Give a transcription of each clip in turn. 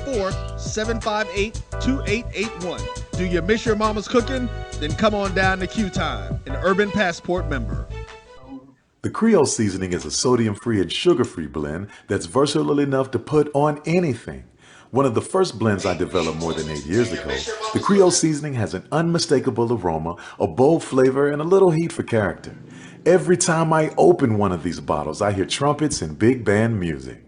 664-758-2881. Do you miss your mama's cooking? Then come on down to Q Time, an Urban Passport member. The Creole Seasoning is a sodium-free and sugar-free blend that's versatile enough to put on anything. One of the first blends I developed more than 8 years ago, the Creole Seasoning has an unmistakable aroma, a bold flavor, and a little heat for character. Every time I open one of these bottles, I hear trumpets and big band music.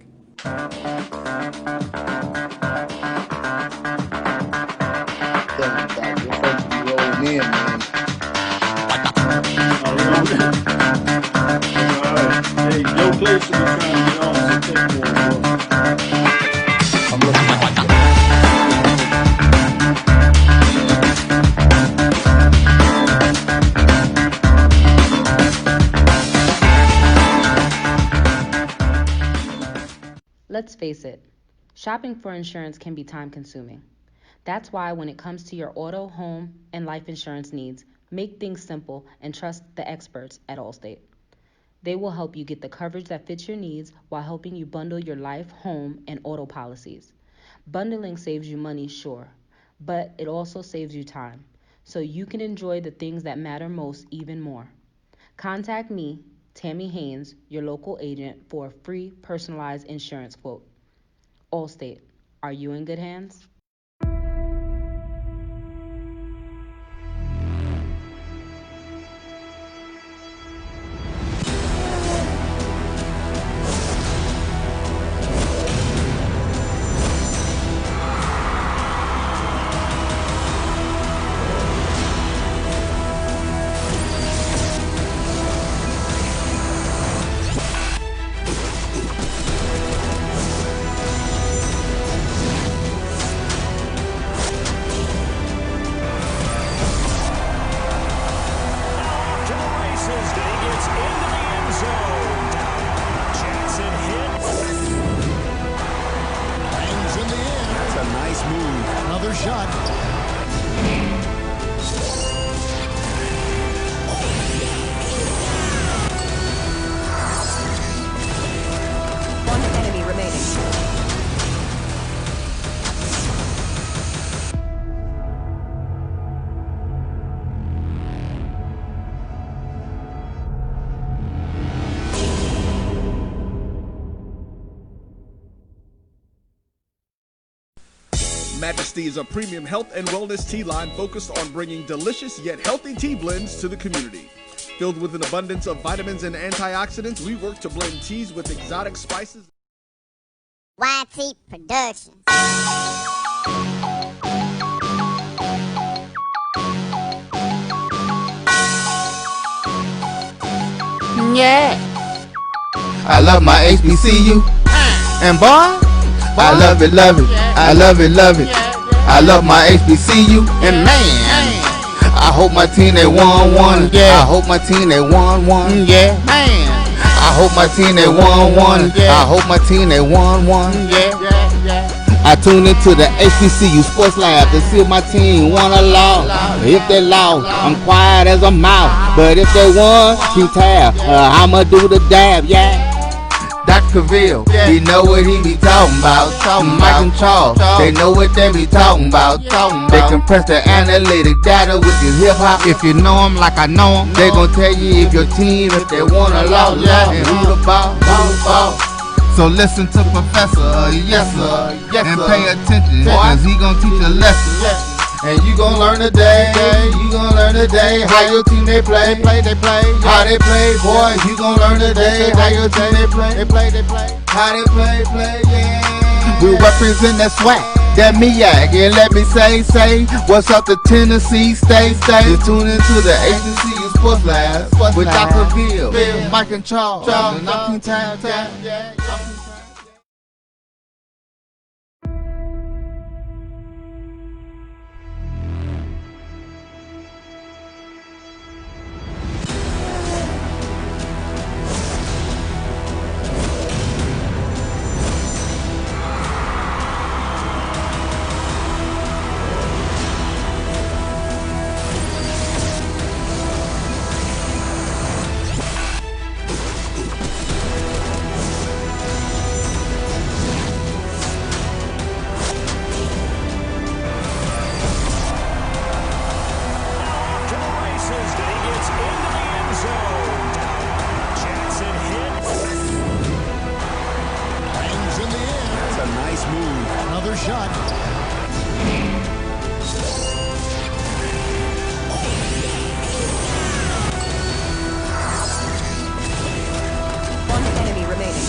Hey, your place should be trying to get on, so take more, bro. I'm looking at Let's face it, shopping for insurance can be time-consuming. That's why when it comes to your auto, home, and life insurance needs, make things simple and trust the experts at Allstate. They will help you get the coverage that fits your needs while helping you bundle your life, home, and auto policies. Bundling saves you money, sure, but it also saves you time, so you can enjoy the things that matter most even more. Contact me, Tammy Haynes, your local agent, for a free personalized insurance quote. Allstate, are you in good hands? Majesty is a premium health and wellness tea line focused on bringing delicious yet healthy tea blends to the community. Filled with an abundance of vitamins and antioxidants, we work to blend teas with exotic spices. YT Productions. Yeah. I love my HBCU. And boy, I love it, love it. I love it, love it. I love my HBCU. And man, I hope my team they won. Yeah. I hope my team they won. Yeah. Man, I hope my team they won. I hope my team they won. Yeah. I tune into the HBCU Sports Lab to see if my team won or lost. If they lost, I'm quiet as a mouse. But if they won, keep tab. I'ma do the dab, yeah. Dr. Cavil, he know what he be talking about. Mike and Charles, they know what they be talking about. They compress the analytic data with your hip hop. If you know them like I know them, they gon' tell you if your team, if they won or lost, and who the ball. So listen to Professor, yes sir, and pay attention, cause he gon' teach a lesson. And you gon' learn today, how your team they play, how they play, boy, you gon' learn today, how your team they play, how they play, yeah. We represent that swag, that MEAC, and let me say, what's up to Tennessee, stay. Just tune into the HBCU Sports Lab with Dr. Bill, Mike and Charles, and I'm time. shot. One enemy remaining.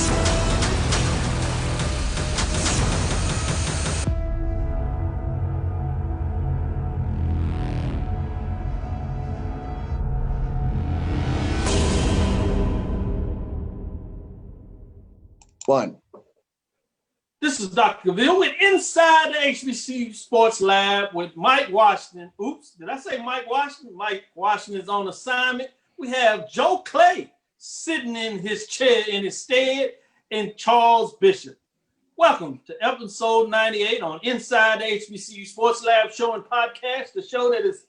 One. This is Dr. Cavil with Inside the HBCU Sports Lab with Mike Washington. Oops, did I say Mike Washington? Mike Washington is on assignment. We have Joe Clay sitting in his chair in his stead, and Charles Bishop. Welcome to episode 98 on Inside the HBCU Sports Lab show and podcast, the show that is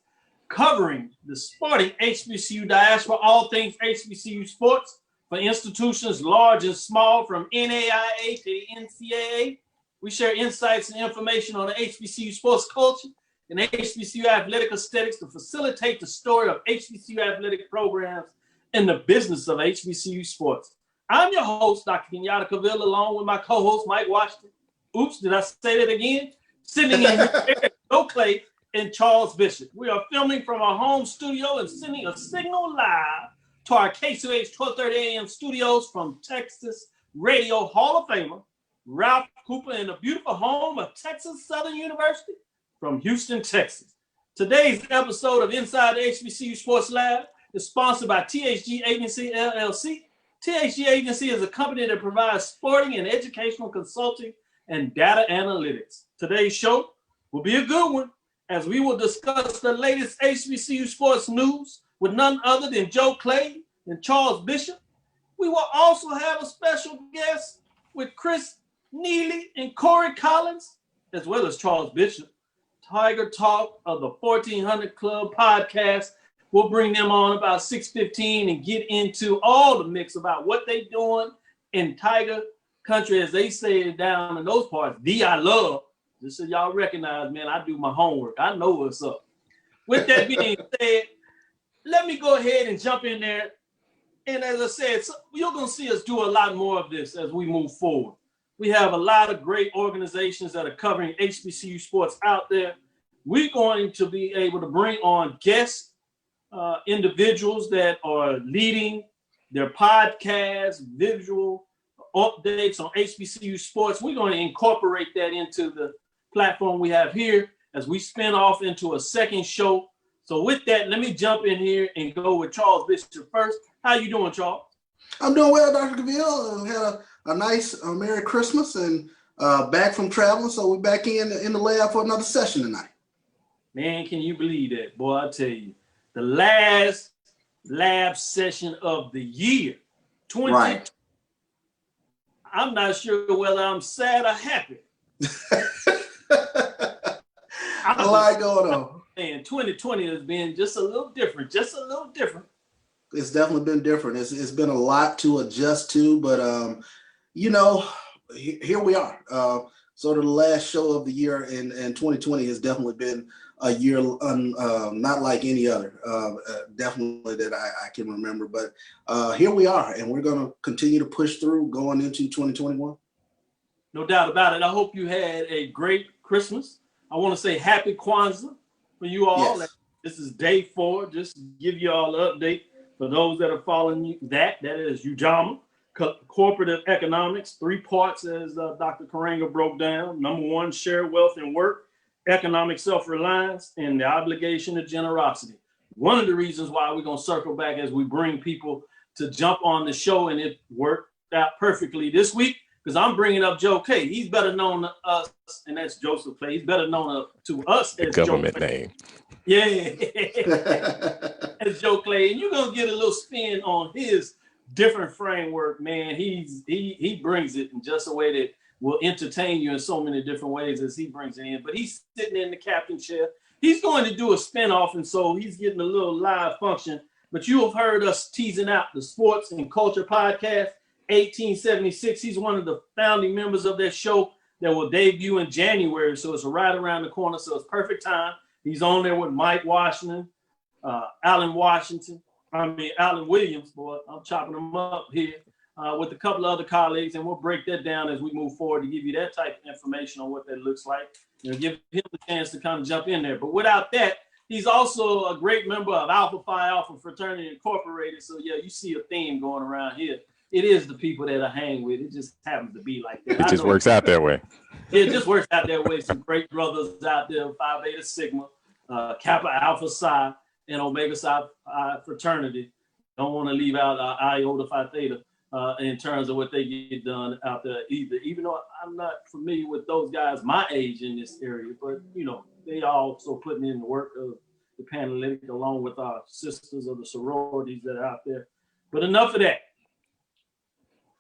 covering the sporting HBCU diaspora, all things HBCU sports, for institutions large and small, from NAIA to the NCAA. We share insights and information on the HBCU sports culture and HBCU athletic aesthetics to facilitate the story of HBCU athletic programs and the business of HBCU sports. I'm your host, Dr. Kenyatta Cavil, along with my co-host, Mike Washington. Oops, did I say that again? Sitting in here, Joe Clay and Charles Bishop. We are filming from our home studio and sending a signal live to our KCH 1230 AM studios from Texas Radio Hall of Famer Ralph Cooper in the beautiful home of Texas Southern University from Houston, Texas. Today's episode of Inside the HBCU Sports Lab is sponsored by THG Agency LLC. THG Agency is a company that provides sporting and educational consulting and data analytics. Today's show will be a good one, as we will discuss the latest HBCU sports news with none other than Joe Clay and Charles Bishop. We will also have a special guest with Chris Neely and Cory Collins, as well as Charles Bishop. Tiger Talk of the 1400 Club podcast. We'll bring them on about 6:15 and get into all the mix about what they're doing in Tiger country, as they say down in those parts. I love. Just so y'all recognize, man, I do my homework. I know what's up. With that being said, let me go ahead and jump in there. And as I said, you're going to see us do a lot more of this as we move forward. We have a lot of great organizations that are covering HBCU sports out there. We're going to be able to bring on guests, individuals that are leading their podcasts, visual updates on HBCU sports. We're going to incorporate that into the platform we have here as we spin off into a second show. So with that, let me jump in here and go with Charles Bishop first. How you doing, Charles? I'm doing well, Dr. Cavil. Had a nice Merry Christmas and back from traveling. So we're back in the lab for another session tonight. Man, can you believe that? Boy, I tell you, the last lab session of the year, 2020. Right. I'm not sure whether I'm sad or happy. A lot going on. And 2020 has been just a little different, It's definitely been different. It's been a lot to adjust to, but here we are. Sort of the last show of the year, and 2020 has definitely been a year not like any other, definitely that I can remember. But here we are, and we're going to continue to push through going into 2021. No doubt about it. I hope you had a great Christmas. I want to say happy Kwanzaa for you all. Yes. This is day 4. Just to give you all an update for those that are following that is UJAMA, corporate economics, 3 parts as Dr. Karanga broke down. Number 1, share wealth and work, economic self-reliance, and the obligation of generosity. One of the reasons why we're going to circle back as we bring people to jump on the show, and it worked out perfectly this week, because I'm bringing up Joe Clay. He's better known to us, and that's Joseph Clay. He's better known to us as government Joe Clay. Name. Yeah, as Joe Clay. And you're going to get a little spin on his different framework, man. He brings it in just a way that will entertain you in so many different ways as he brings it in. But he's sitting in the captain chair. He's going to do a spinoff, and so he's getting a little live function. But you have heard us teasing out the Sports and Culture Podcast, 1876. He's one of the founding members of that show that will debut in January. So it's right around the corner. So it's perfect time. He's on there with Mike Washington, Alan Williams, boy, I'm chopping him up here. with a couple of other colleagues, and we'll break that down as we move forward to give you that type of information on what that looks like. Give him the chance to kind of jump in there. But without that, he's also a great member of Alpha Phi Alpha Fraternity Incorporated. So yeah, you see a theme going around here. It is the people that I hang with. It just happens to be like that. It just works out that way. It just works out that way. Some great brothers out there, Phi Beta Sigma, Kappa Alpha Psi, and Omega Psi fraternity. Don't want to leave out Iota Phi Theta in terms of what they get done out there either. Even though I'm not familiar with those guys my age in this area, but they also putting in the work of the Panhellenic along with our sisters of the sororities that are out there. But enough of that.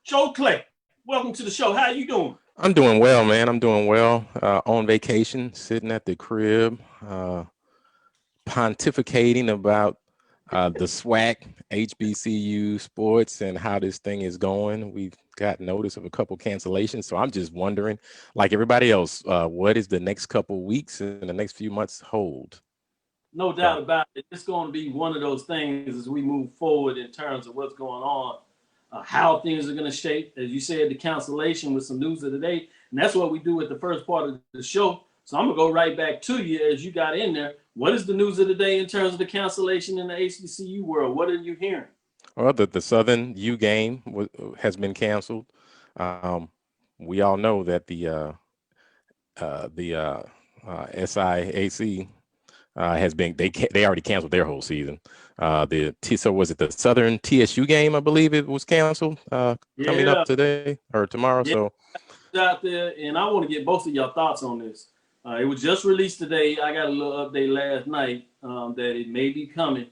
Joe Clay, welcome to the show. How you doing? I'm doing well, man. I'm doing well. On vacation, sitting at the crib, pontificating about the SWAC, HBCU sports, and how this thing is going. We've got notice of a couple cancellations, so I'm just wondering, like everybody else, what is the next couple weeks and the next few months hold? No doubt about it. It's going to be one of those things as we move forward in terms of what's going on. How things are going to shape, as you said, the cancellation with some news of the day. And that's what we do at the first part of the show. So I'm going to go right back to you as you got in there. What is the news of the day in terms of the cancellation in the HBCU world? What are you hearing? Well, the Southern U game has been canceled. We all know that the SIAC has been, they already canceled their whole season. So was it the Southern TSU game? I believe it was canceled coming up today or tomorrow. Yeah. So out there, and I want to get both of your thoughts on this. It was just released today. I got a little update last night that it may be coming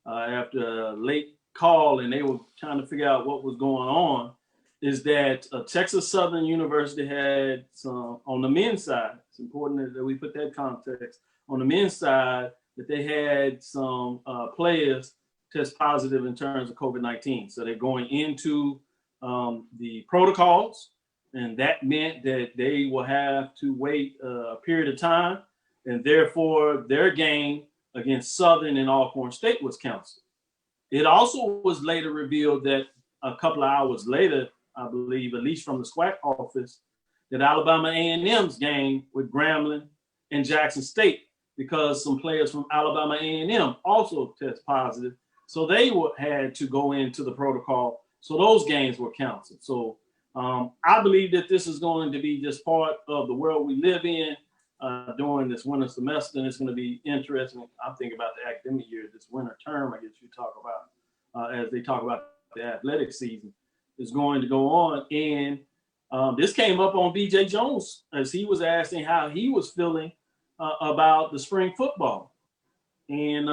after a late call, and they were trying to figure out what was going on. Is that Texas Southern University had some on the men's side. It's important that we put that context on the men's side, that they had some players test positive in terms of COVID-19. So they're going into the protocols, and that meant that they will have to wait a period of time, and therefore their game against Southern and Alcorn State was canceled. It also was later revealed that a couple of hours later, I believe, at least from the SWAC office, that Alabama A&M's game with Grambling and Jackson State, because some players from Alabama A&M also test positive. So they had to go into the protocol. So those games were canceled. So I believe that this is going to be just part of the world we live in during this winter semester. And it's going to be interesting. I'm thinking about the academic year, this winter term, I guess you talk about, as they talk about the athletic season is going to go on. And this came up on BJ Jones as he was asking how he was feeling about the spring football. And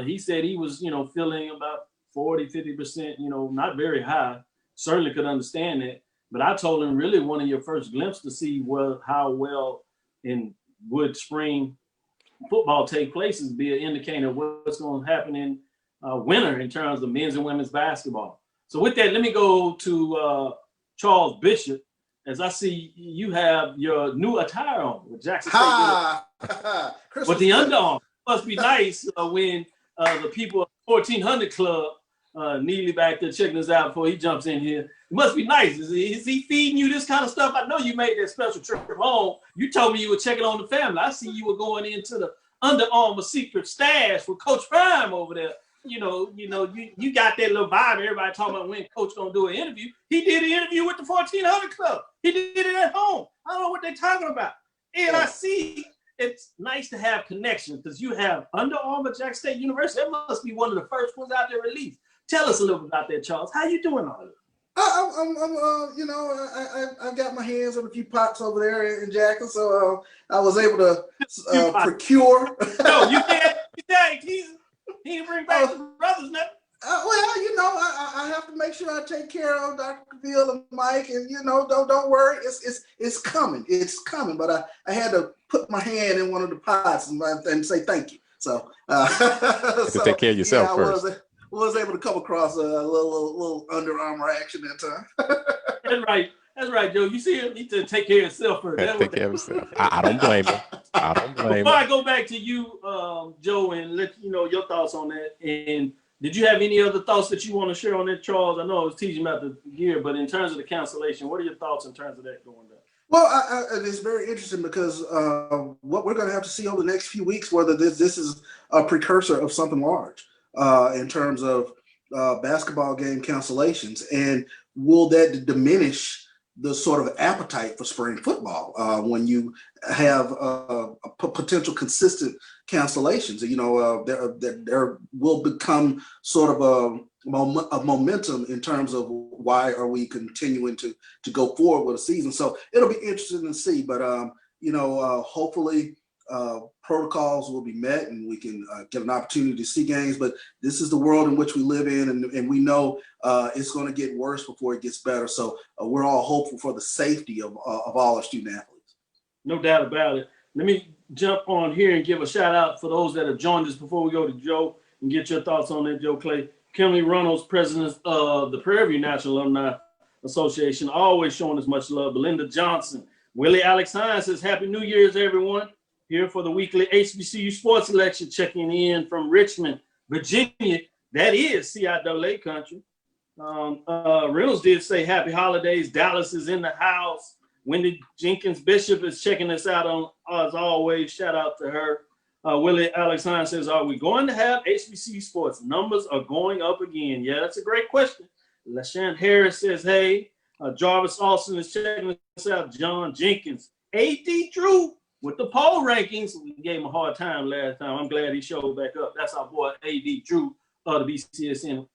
he said he was, feeling about 40-50%, not very high. Certainly could understand that. But I told him really one of your first glimpses to see how well would spring football take place is be an indicator of what's going to happen in winter in terms of men's and women's basketball. So with that, let me go to Charles Bishop. As I see you have your new attire on with Jackson State. With the underarm. Must be nice when the people at 1400 Club, Neely back there checking us out before he jumps in here. It must be nice. Is he feeding you this kind of stuff? I know you made that special trip home. You told me you were checking on the family. I see you were going into the Under Armour secret stash with Coach Prime over there. You got that little vibe. Everybody talking about when Coach gonna do an interview. He did an interview with the 1400 Club. He did it at home. I don't know what they're talking about. And I see it's nice to have connections because you have Under Armour, Jackson State University. That must be one of the first ones out there released. Tell us a little bit about that, Charles. How you doing on it? I've got my hands on a few pots over there in Jackson, so I was able to procure. No, you can't. He didn't bring back his brothers, nothing. I have to make sure I take care of Dr. Cavil and Mike, and don't worry, it's coming, But I had to put my hand in one of the pots and say thank you. So, take care of yourself first. I was able to come across a little Under Armour action that time. That's right, Joe. You see him, he to take care of himself first. Take care of himself. I don't blame him. Before I go back to you, Joe, and let you know your thoughts on that. And Did you have any other thoughts that you want to share on that, Charles? I know I was teaching about the gear, but in terms of the cancellation, what are your thoughts in terms of that going down? Well, it's very interesting because what we're going to have to see over the next few weeks, whether this is a precursor of something large in terms of basketball game cancellations, and will that diminish the sort of appetite for spring football when you have potential consistent cancellations? You know, there will become sort of a momentum in terms of why are we continuing to go forward with a season. So it'll be interesting to see, but hopefully protocols will be met and we can get an opportunity to see games. But this is the world in which we live in, and we know it's going to get worse before it gets better. So we're all hopeful for the safety of all our student athletes. No doubt about it. Let me jump on here and give a shout out for those that have joined us before we go to Joe and get your thoughts on that, Joe Clay. Kimberly Reynolds, president of the Prairie View National Alumni Association, always showing us much love. Belinda Johnson, Willie Alex Hines says, Happy New Year's, everyone. Here for the weekly HBCU Sports Lecture, checking in from Richmond, Virginia. That is CIAA country. Reynolds did say happy holidays. Dallas is in the house. Wendy Jenkins Bishop is checking us out on, as always. Shout out to her. Willie Alex Hines says, are we going to have HBCU sports? Numbers are going up again. Yeah, that's a great question. LaShawn Harris says, hey. Jarvis Austin is checking us out. John Jenkins. A.D. Drew with the poll rankings. We gave him a hard time last time. I'm glad he showed back up. That's our boy A.D. Drew of the BCSN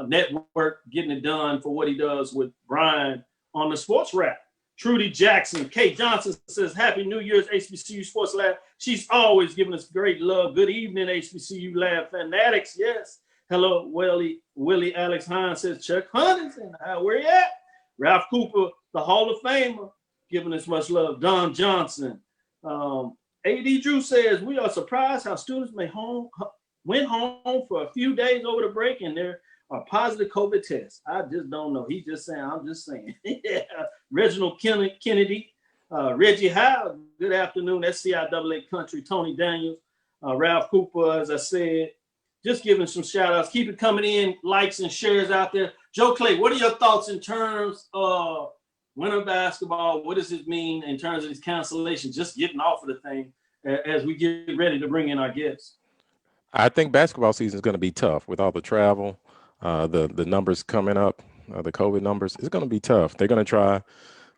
network, getting it done for what he does with Brian on the sports rap. Trudy Jackson, Kate Johnson says, Happy New Year's, HBCU Sports Lab. She's always giving us great love. Good evening, HBCU Lab fanatics. Yes. Hello, Willie Alex Hines says, Chuck Huntington, where you at? Ralph Cooper, the Hall of Famer, giving us much love. Don Johnson. A.D. Drew says, we are surprised how students went home for a few days over the break and there are positive COVID tests. I just don't know. He's just saying, I'm just saying. Yeah. Reginald Kennedy, Reggie Howe, good afternoon. That's CIAA country. Tony Daniels, Ralph Cooper, as I said, just giving some shout outs. Keep it coming in, likes and shares out there. Joe Clay, what are your thoughts in terms of winter basketball? What does it mean in terms of these cancellations, just getting off of the thing as we get ready to bring in our guests? I think basketball season is going to be tough with all the travel, the numbers coming up, the COVID numbers. It's going to be tough. They're going to try.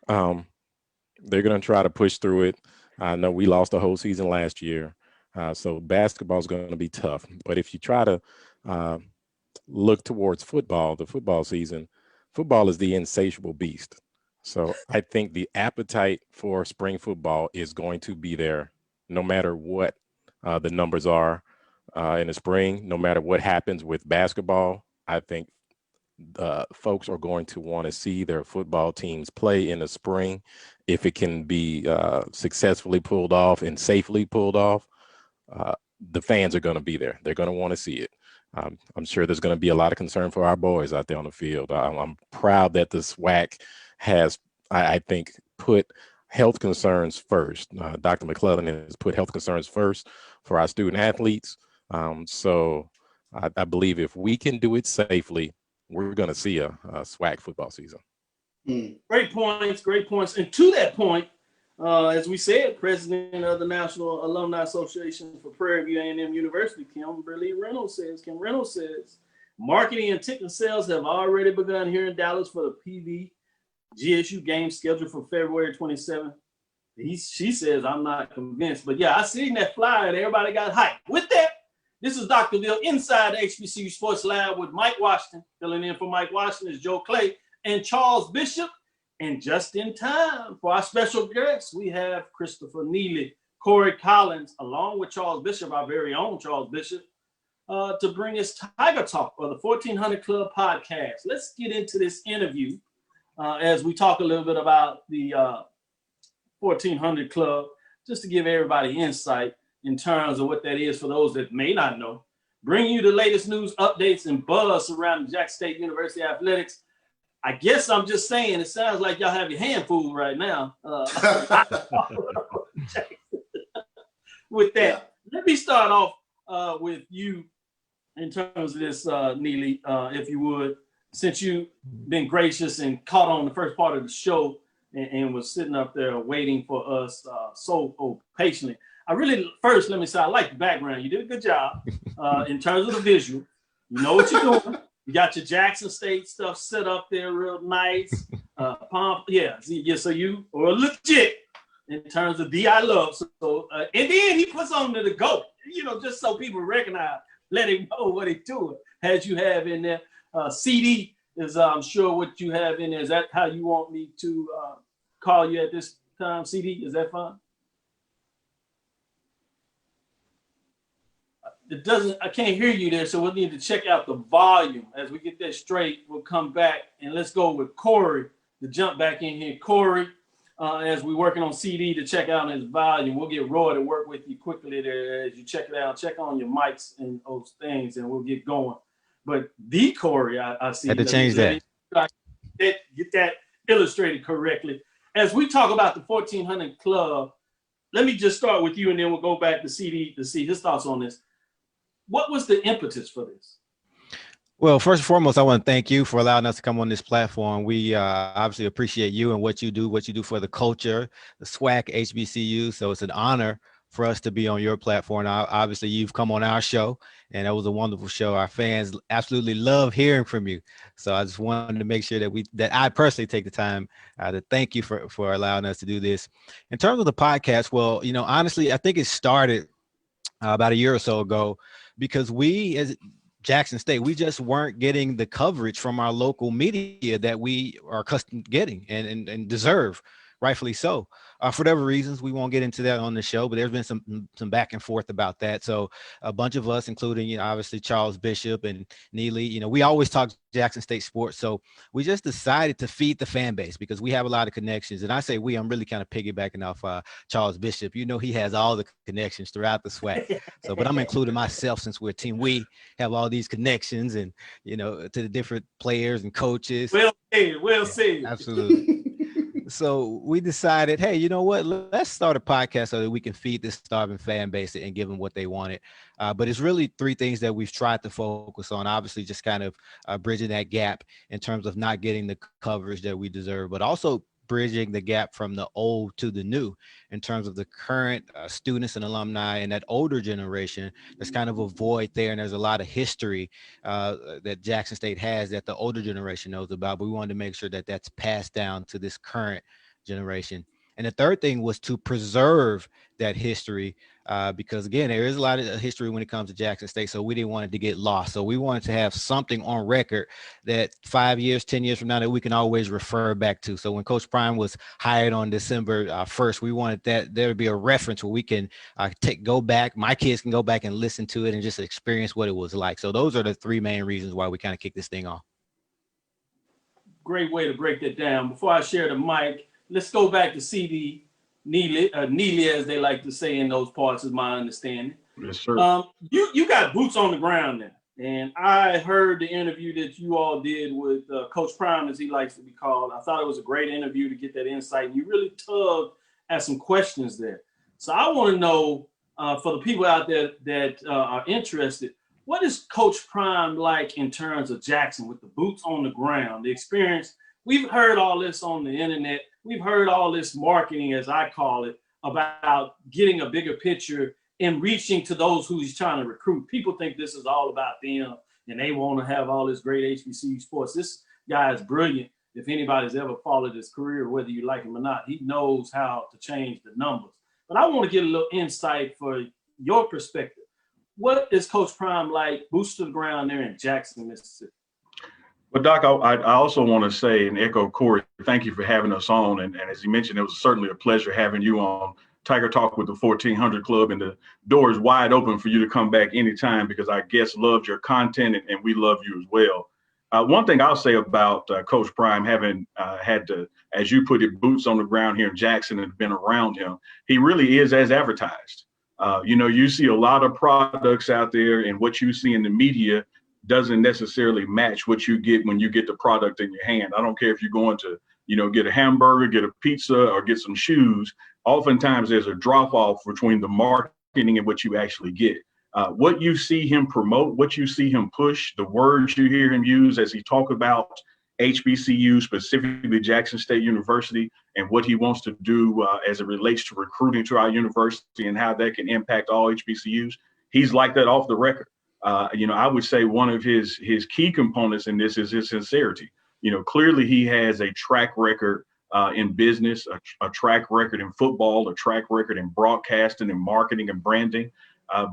They're going to try to push through it. I know we lost the whole season last year, so basketball is going to be tough. But if you try to look towards football, the football season, football is the insatiable beast. So I think the appetite for spring football is going to be there no matter what the numbers are in the spring, no matter what happens with basketball. I think folks are going to want to see their football teams play in the spring. If it can be successfully pulled off and safely pulled off, the fans are going to be there. They're going to want to see it. I'm sure there's going to be a lot of concern for our boys out there on the field. I'm proud that the SWAC has, I think, put health concerns first. Dr. McClellan has put health concerns first for our student athletes. So I believe if we can do it safely, we're going to see a SWAC football season. Great points, great points. And to that point, as we said, president of the National Alumni Association for Prairie View A&M University, Kim Reynolds says, marketing and ticket sales have already begun here in Dallas for the PV GSU game scheduled for February 27th. She says, I'm not convinced. But yeah, I seen that flyer and everybody got hyped. With that, this is Dr. Bill inside the HBCU Sports Lab with Mike Washington. Filling in for Mike Washington is Joe Clay and Charles Bishop. And just in time for our special guests, we have Christopher Neely, Cory Collins, along with Charles Bishop, our very own Charles Bishop, to bring us Tiger Talk, or the 1400 Club podcast. Let's get into this interview as we talk a little bit about the 1400 Club, just to give everybody insight in terms of what that is for those that may not know. Bring you the latest news, updates, and buzz surrounding Jack State University athletics. I guess I'm just saying, it sounds like y'all have your hand full right now. With that, let me start off with you in terms of this, Neely, if you would, since you've been gracious and caught on the first part of the show and was sitting up there waiting for us so patiently. First, let me say, I like the background. You did a good job in terms of the visual. You know what you're doing. You got your Jackson State stuff set up there real nice. So you are legit in terms of I love. So, and then he puts on the GOAT, just so people recognize, let him know what he's doing. As you have in there, CD is, I'm sure, what you have in there. Is that how you want me to call you at this time, CD? Is that fine? I can't hear you there, so we'll need to check out the volume. As we get that straight, we'll come back and let's go with Cory to jump back in here. Cory, as we're working on CD to check out his volume, we'll get Roy to work with you quickly there as you check it out. Check on your mics and those things, and we'll get going. But the Cory, I see. Had to change that. Get that illustrated correctly. As we talk about the 1400 Club, let me just start with you, and then we'll go back to CD to see his thoughts on this. What was the impetus for this? Well, first and foremost, I want to thank you for allowing us to come on this platform. We obviously appreciate you and what you do for the culture, the SWAC HBCU. So it's an honor for us to be on your platform. Obviously, you've come on our show, and it was a wonderful show. Our fans absolutely love hearing from you. So I just wanted to make sure that I personally take the time to thank you for allowing us to do this. In terms of the podcast, well, honestly, I think it started about a year or so ago, because we as Jackson State, we just weren't getting the coverage from our local media that we are accustomed to getting and deserve, rightfully so. For whatever reasons, we won't get into that on the show, but there's been some back and forth about that. So a bunch of us, including, obviously Charles Bishop and Neely, we always talk Jackson State sports. So we just decided to feed the fan base because we have a lot of connections. And I say I'm really kind of piggybacking off Charles Bishop. He has all the connections throughout the SWAC. So, but I'm including myself since we're a team. We have all these connections and, to the different players and coaches. Well said. Absolutely. So we decided, hey, you know what? Let's start a podcast so that we can feed this starving fan base and give them what they wanted. But it's really three things that we've tried to focus on. Obviously, just kind of bridging that gap in terms of not getting the coverage that we deserve, but also bridging the gap from the old to the new in terms of the current students and alumni and that older generation. There's kind of a void there, and there's a lot of history that Jackson State has that the older generation knows about, but we wanted to make sure that that's passed down to this current generation. And the third thing was to preserve that history because, again, there is a lot of history when it comes to Jackson State, so we didn't want it to get lost. So we wanted to have something on record that 5 years, 10 years from now that we can always refer back to. So when Coach Prime was hired on December 1st, we wanted that there would be a reference where we can go back. My kids can go back and listen to it and just experience what it was like. So those are the three main reasons why we kind of kicked this thing off. Great way to break that down. Before I share the mic, let's go back to CD Neely, as they like to say in those parts, is my understanding. Yes, sir. You got boots on the ground now, and I heard the interview that you all did with Coach Prime, as he likes to be called. I thought it was a great interview to get that insight, and you really tugged at some questions there. So I want to know, for the people out there that are interested, what is Coach Prime like in terms of Jackson with the boots on the ground, the experience? We've heard all this on the internet. We've heard all this marketing, as I call it, about getting a bigger picture and reaching to those who he's trying to recruit. People think this is all about them and they want to have all this great HBCU sports. This guy is brilliant. If anybody's ever followed his career, whether you like him or not, he knows how to change the numbers. But I want to get a little insight for your perspective. What is Coach Prime like, boots to the ground there in Jackson, Mississippi? Well, Doc, I also want to say and echo Cory, thank you for having us on. And as he mentioned, it was certainly a pleasure having you on Tiger Talk with the 1400 Club, and the door is wide open for you to come back anytime because our guests loved your content and we love you as well. One thing I'll say about Coach Prime, having had to, as you put it, boots on the ground here in Jackson and been around him, he really is as advertised. You see a lot of products out there, and what you see in the media doesn't necessarily match what you get when you get the product in your hand. I don't care if you're going to, get a hamburger, get a pizza, or get some shoes. Oftentimes there's a drop off between the marketing and what you actually get. what you see him promote, what you see him push, the words you hear him use as he talk about HBCU, specifically Jackson State University, and what he wants to do as it relates to recruiting to our university and how that can impact all HBCUs. He's like that off the record. I would say one of his key components in this is his sincerity. Clearly he has a track record in business, a track record in football, a track record in broadcasting and marketing and branding.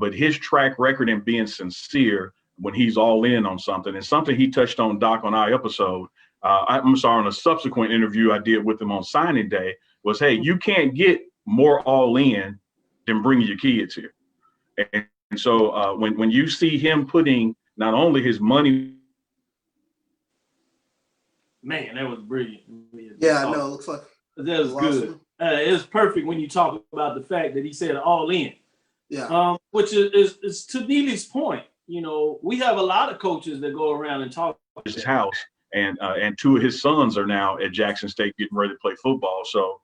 But his track record in being sincere when he's all in on something, and something he touched on, Doc, on our episode, on a subsequent interview I did with him on signing day, was, hey, you can't get more all in than bringing your kids here. And so when you see him putting not only his money. Man, that was brilliant. Yeah, I know. It looks like that was good. It was perfect when you talk about the fact that he said all in. Yeah. Which is to Neely's point. We have a lot of coaches that go around and talk about his house, and two of his sons are now at Jackson State getting ready to play football. So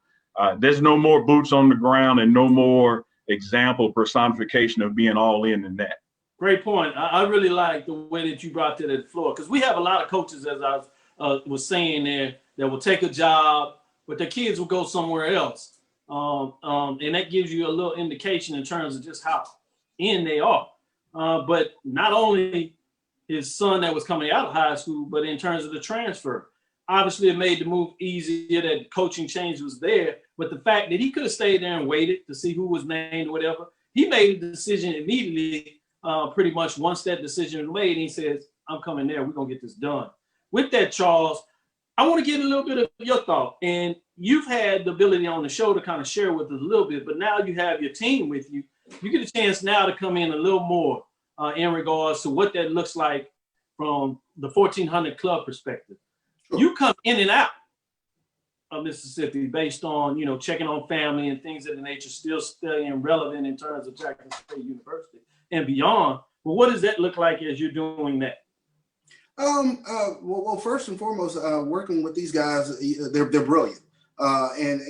there's no more boots on the ground and no more example personification of being all in than that. Great point. I really like the way that you brought that to the floor, because we have a lot of coaches, as I was saying there, that will take a job, but their kids will go somewhere else. And that gives you a little indication in terms of just how in they are. But not only his son that was coming out of high school, but in terms of the transfer. Obviously, it made the move easier that coaching change was there. But the fact that he could have stayed there and waited to see who was named or whatever, he made a decision immediately, pretty much once that decision was made. He says, I'm coming there. We're going to get this done. With that, Charles, I want to get a little bit of your thought. And you've had the ability on the show to kind of share with us a little bit, but now you have your team with you. You get a chance now to come in a little more in regards to what that looks like from the 1400 Club perspective. Sure. You come in and out of Mississippi based on, checking on family and things of the nature, still staying relevant in terms of Jackson State University and beyond. But what does that look like as you're doing that? Well, first and foremost, working with these guys, they're brilliant. And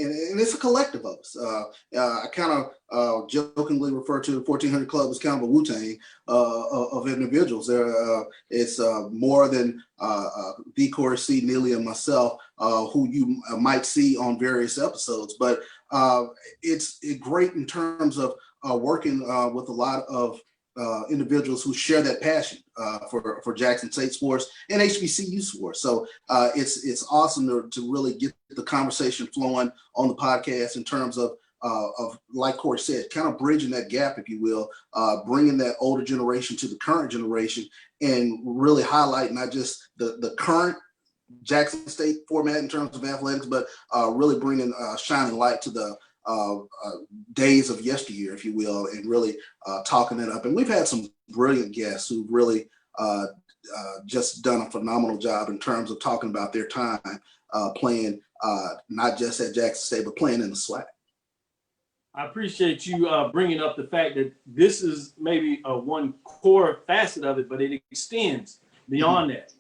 it's a collective of us. I kind of jokingly refer to the 1400 Club as kind of a Wu-Tang of individuals. It's more than the Cory C. Neely and myself, who you might see on various episodes. But it's great in terms of working with a lot of individuals who share that passion for Jackson State sports and HBCU sports. So it's awesome to really get the conversation flowing on the podcast in terms of like Cory said, kind of bridging that gap, if you will, bringing that older generation to the current generation and really highlighting not just the current Jackson State format in terms of athletics, but really bringing shining light to the days of yesteryear, if you will, and really talking it up. And we've had some brilliant guests who've really just done a phenomenal job in terms of talking about their time playing, not just at Jackson State, but playing in the SWAC. I appreciate you bringing up the fact that this is maybe one core facet of it, but it extends beyond that,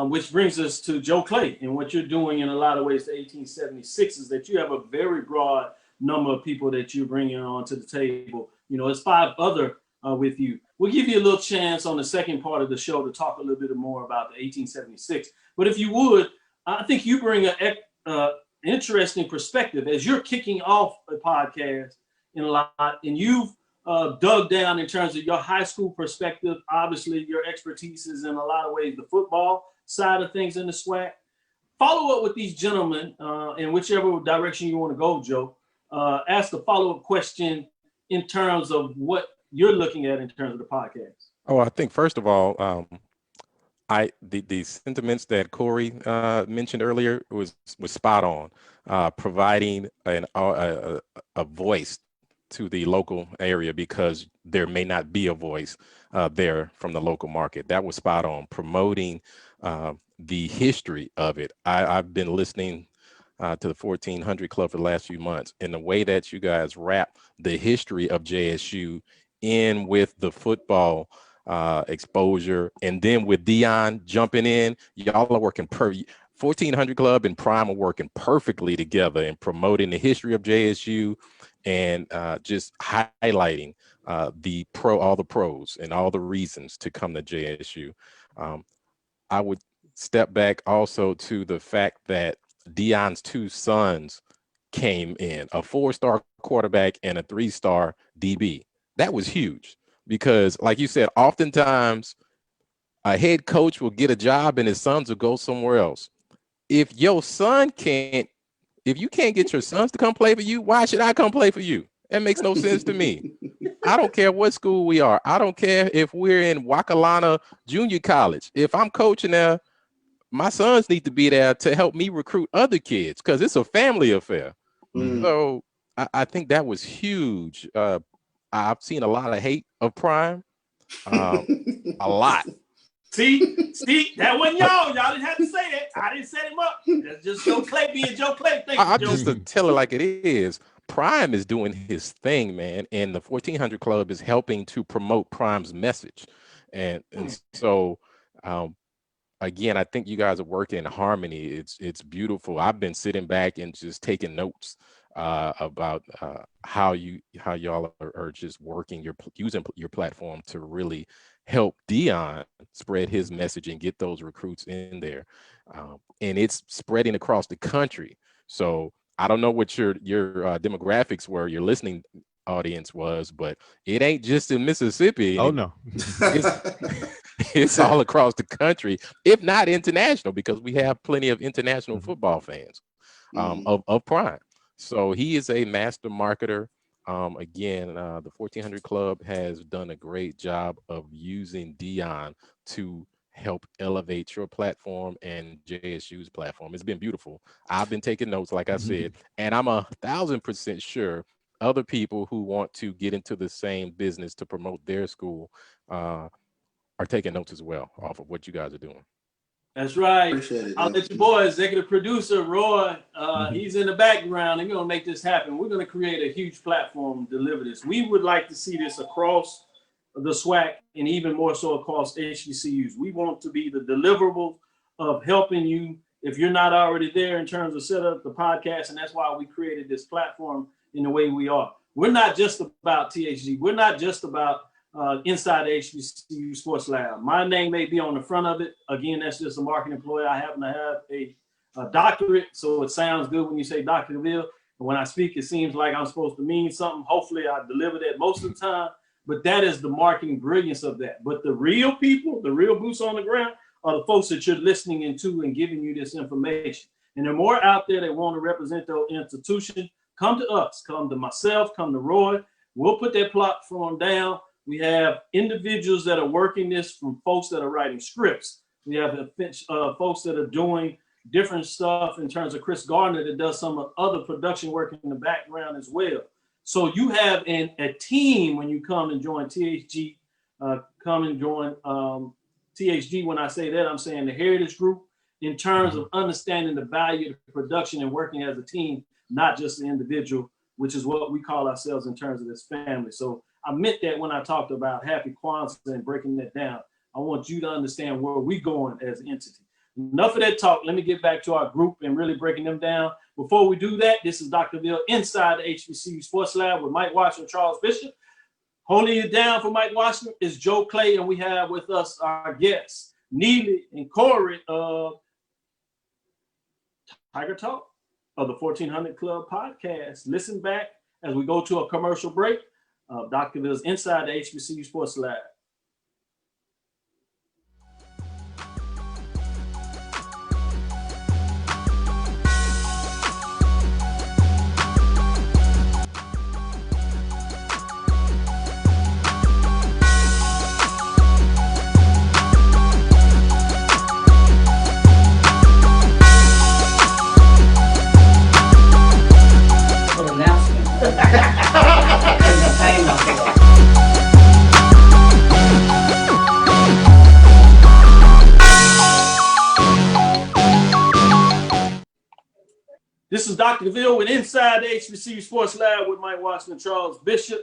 which brings us to Joe Clay. And what you're doing in a lot of ways to 1876 is that you have a very broad number of people that you're bringing onto the table. There's 5 other with you. We'll give you a little chance on the second part of the show to talk a little bit more about the 1876. But if you would, I think you bring an interesting perspective as you're kicking off a podcast in a lot, and you've dug down in terms of your high school perspective. Obviously, your expertise is in a lot of ways the football side of things in the SWAC. Follow up with these gentlemen in whichever direction you want to go, Joe. Ask a follow-up question in terms of what you're looking at in terms of the podcast. Oh, I think first of all, the sentiments that Cory mentioned earlier was spot on, providing a voice to the local area because there may not be a voice there from the local market. That was spot on, promoting the history of it. I've been listening to the 1400 Club for the last few months, and the way that you guys wrap the history of JSU in with the football exposure, and then with Dion jumping in, y'all are working 1400 Club and Prime are working perfectly together in promoting the history of JSU and just highlighting all the pros and all the reasons to come to JSU. I would step back also to the fact that Deion's two sons came in, a 4-star quarterback and a 3-star DB. That was huge because, like you said, oftentimes a head coach will get a job and his sons will go somewhere else. If you can't get your sons to come play for you, why should I come play for you? That makes no sense to me. I don't care what school we are. I don't care if we're in Wakalana Junior College. If I'm coaching there, my sons need to be there to help me recruit other kids because it's a family affair. So I think that was huge. I've seen a lot of hate of Prime, a lot. See, that wasn't y'all. Y'all didn't have to say that. I didn't set him up. That's just Joe Clay being Joe Clay. I just tell it like it is. Prime is doing his thing, man, and the 1400 Club is helping to promote Prime's message, and so again, I think you guys are working in harmony. It's beautiful. I've been sitting back and just taking notes about how y'all are just using your platform to really help Deion spread his message and get those recruits in there, and it's spreading across the country. So I don't know what your demographics were, your listening audience was, but it ain't just in Mississippi. Oh no, it's all across the country, if not international, because we have plenty of international football fans of Prime. So he is a master marketer. Again, the 1400 Club has done a great job of using Deion to help elevate your platform and JSU's platform. It's been beautiful. I've been taking notes, like I said, and I'm 1,000% sure other people who want to get into the same business to promote their school are taking notes as well off of what you guys are doing. That's right. Appreciate it. I'll let your boy, executive producer Roy, he's in the background, and we're going to make this happen. We're going to create a huge platform to deliver this. We would like to see this across the SWAC and even more so across HBCUs. We want to be the deliverable of helping you if you're not already there in terms of set up the podcast, and that's why we created this platform in the way we are. We're not just about THG. We're not just about inside the HBCU Sports Lab. My name may be on the front of it. Again, that's just a marketing employee. I happen to have a doctorate, so it sounds good when you say Dr. Cavil. And when I speak, it seems like I'm supposed to mean something. Hopefully, I deliver that most of the time. But that is the marketing brilliance of that. But the real people, the real boots on the ground, are the folks that you're listening into and giving you this information. And there are more out there that want to represent their institution. Come to us. Come to myself. Come to Roy. We'll put that platform down. We have individuals that are working this, from folks that are writing scripts. We have folks that are doing different stuff in terms of Chris Gardner that does some other production work in the background as well. So you have a team when you come and join THG, come and join THG. When I say that, I'm saying the Heritage Group, in terms of understanding the value of the production and working as a team, not just the individual, which is what we call ourselves in terms of this family. So I meant that when I talked about Happy Kwanzaa and breaking that down. I want you to understand where we're going as an entity. Enough of that talk. Let me get back to our group and really breaking them down. Before we do that, this is Dr. Ville inside the HBCU Sports Lab with Mike Washington and Charles Bishop. Holding it down for Mike Washington is Joe Clay, and we have with us our guests, Neely and Cory of Tiger Talk of the 1400 Club podcast. Listen back as we go to a commercial break of Dr. Ville's inside the HBCU Sports Lab. This is Dr. Ville with Inside the HBCU Sports Lab with Mike Washington and Charles Bishop,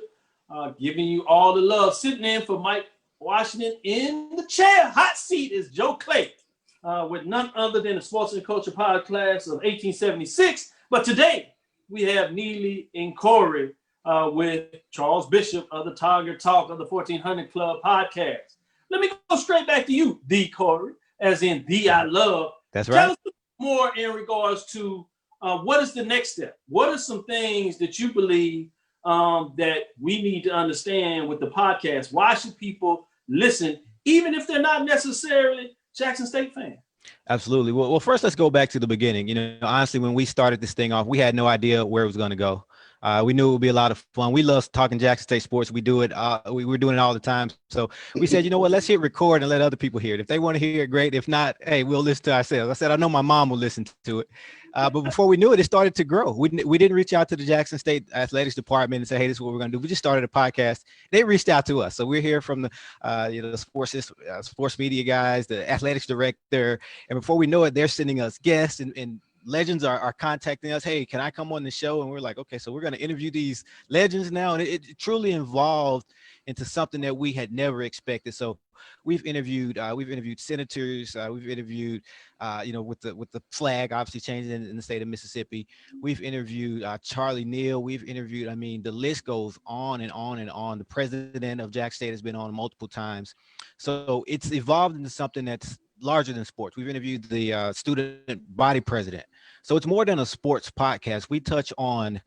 giving you all the love. Sitting in for Mike Washington in the chair, hot seat, is Joe Clay. with none other than the Sports and Culture podcast of 1876. But today we have Neely and Cory with Charles Bishop of the Tiger Talk of the 1400 Club podcast. Let me go straight back to you, the Cory, as in the I love. That's right. Tell us more in regards to what is the next step? What are some things that you believe that we need to understand with the podcast? Why should people listen, even if they're not necessarily Jackson State fans? Absolutely. Well, first, let's go back to the beginning. You know, honestly, when we started this thing off, we had no idea where it was going to go. We knew it would be a lot of fun. We love talking Jackson State sports. We do it. We were doing it all the time. So we said, you know what, let's hit record and let other people hear it. If they want to hear it, great. If not, hey, we'll listen to ourselves. I said, I know my mom will listen to it. But before we knew it, it started to grow. We didn't reach out to the Jackson State athletics department and say, hey, this is what we're going to do. We just started a podcast. They reached out to us. So we're here from the sports media guys, the athletics director. And before we know it, they're sending us guests and legends are contacting us. Hey, can I come on the show? And we're like, okay, so we're going to interview these legends now. And it truly evolved into something that we had never expected. So we've interviewed senators. We've interviewed, with the flag obviously changing in the state of Mississippi. We've interviewed Charlie Neal. We've interviewed, the list goes on and on and on. The president of Jack State has been on multiple times. So it's evolved into something that's larger than sports. We've interviewed the student body president. So it's more than a sports podcast. We touch on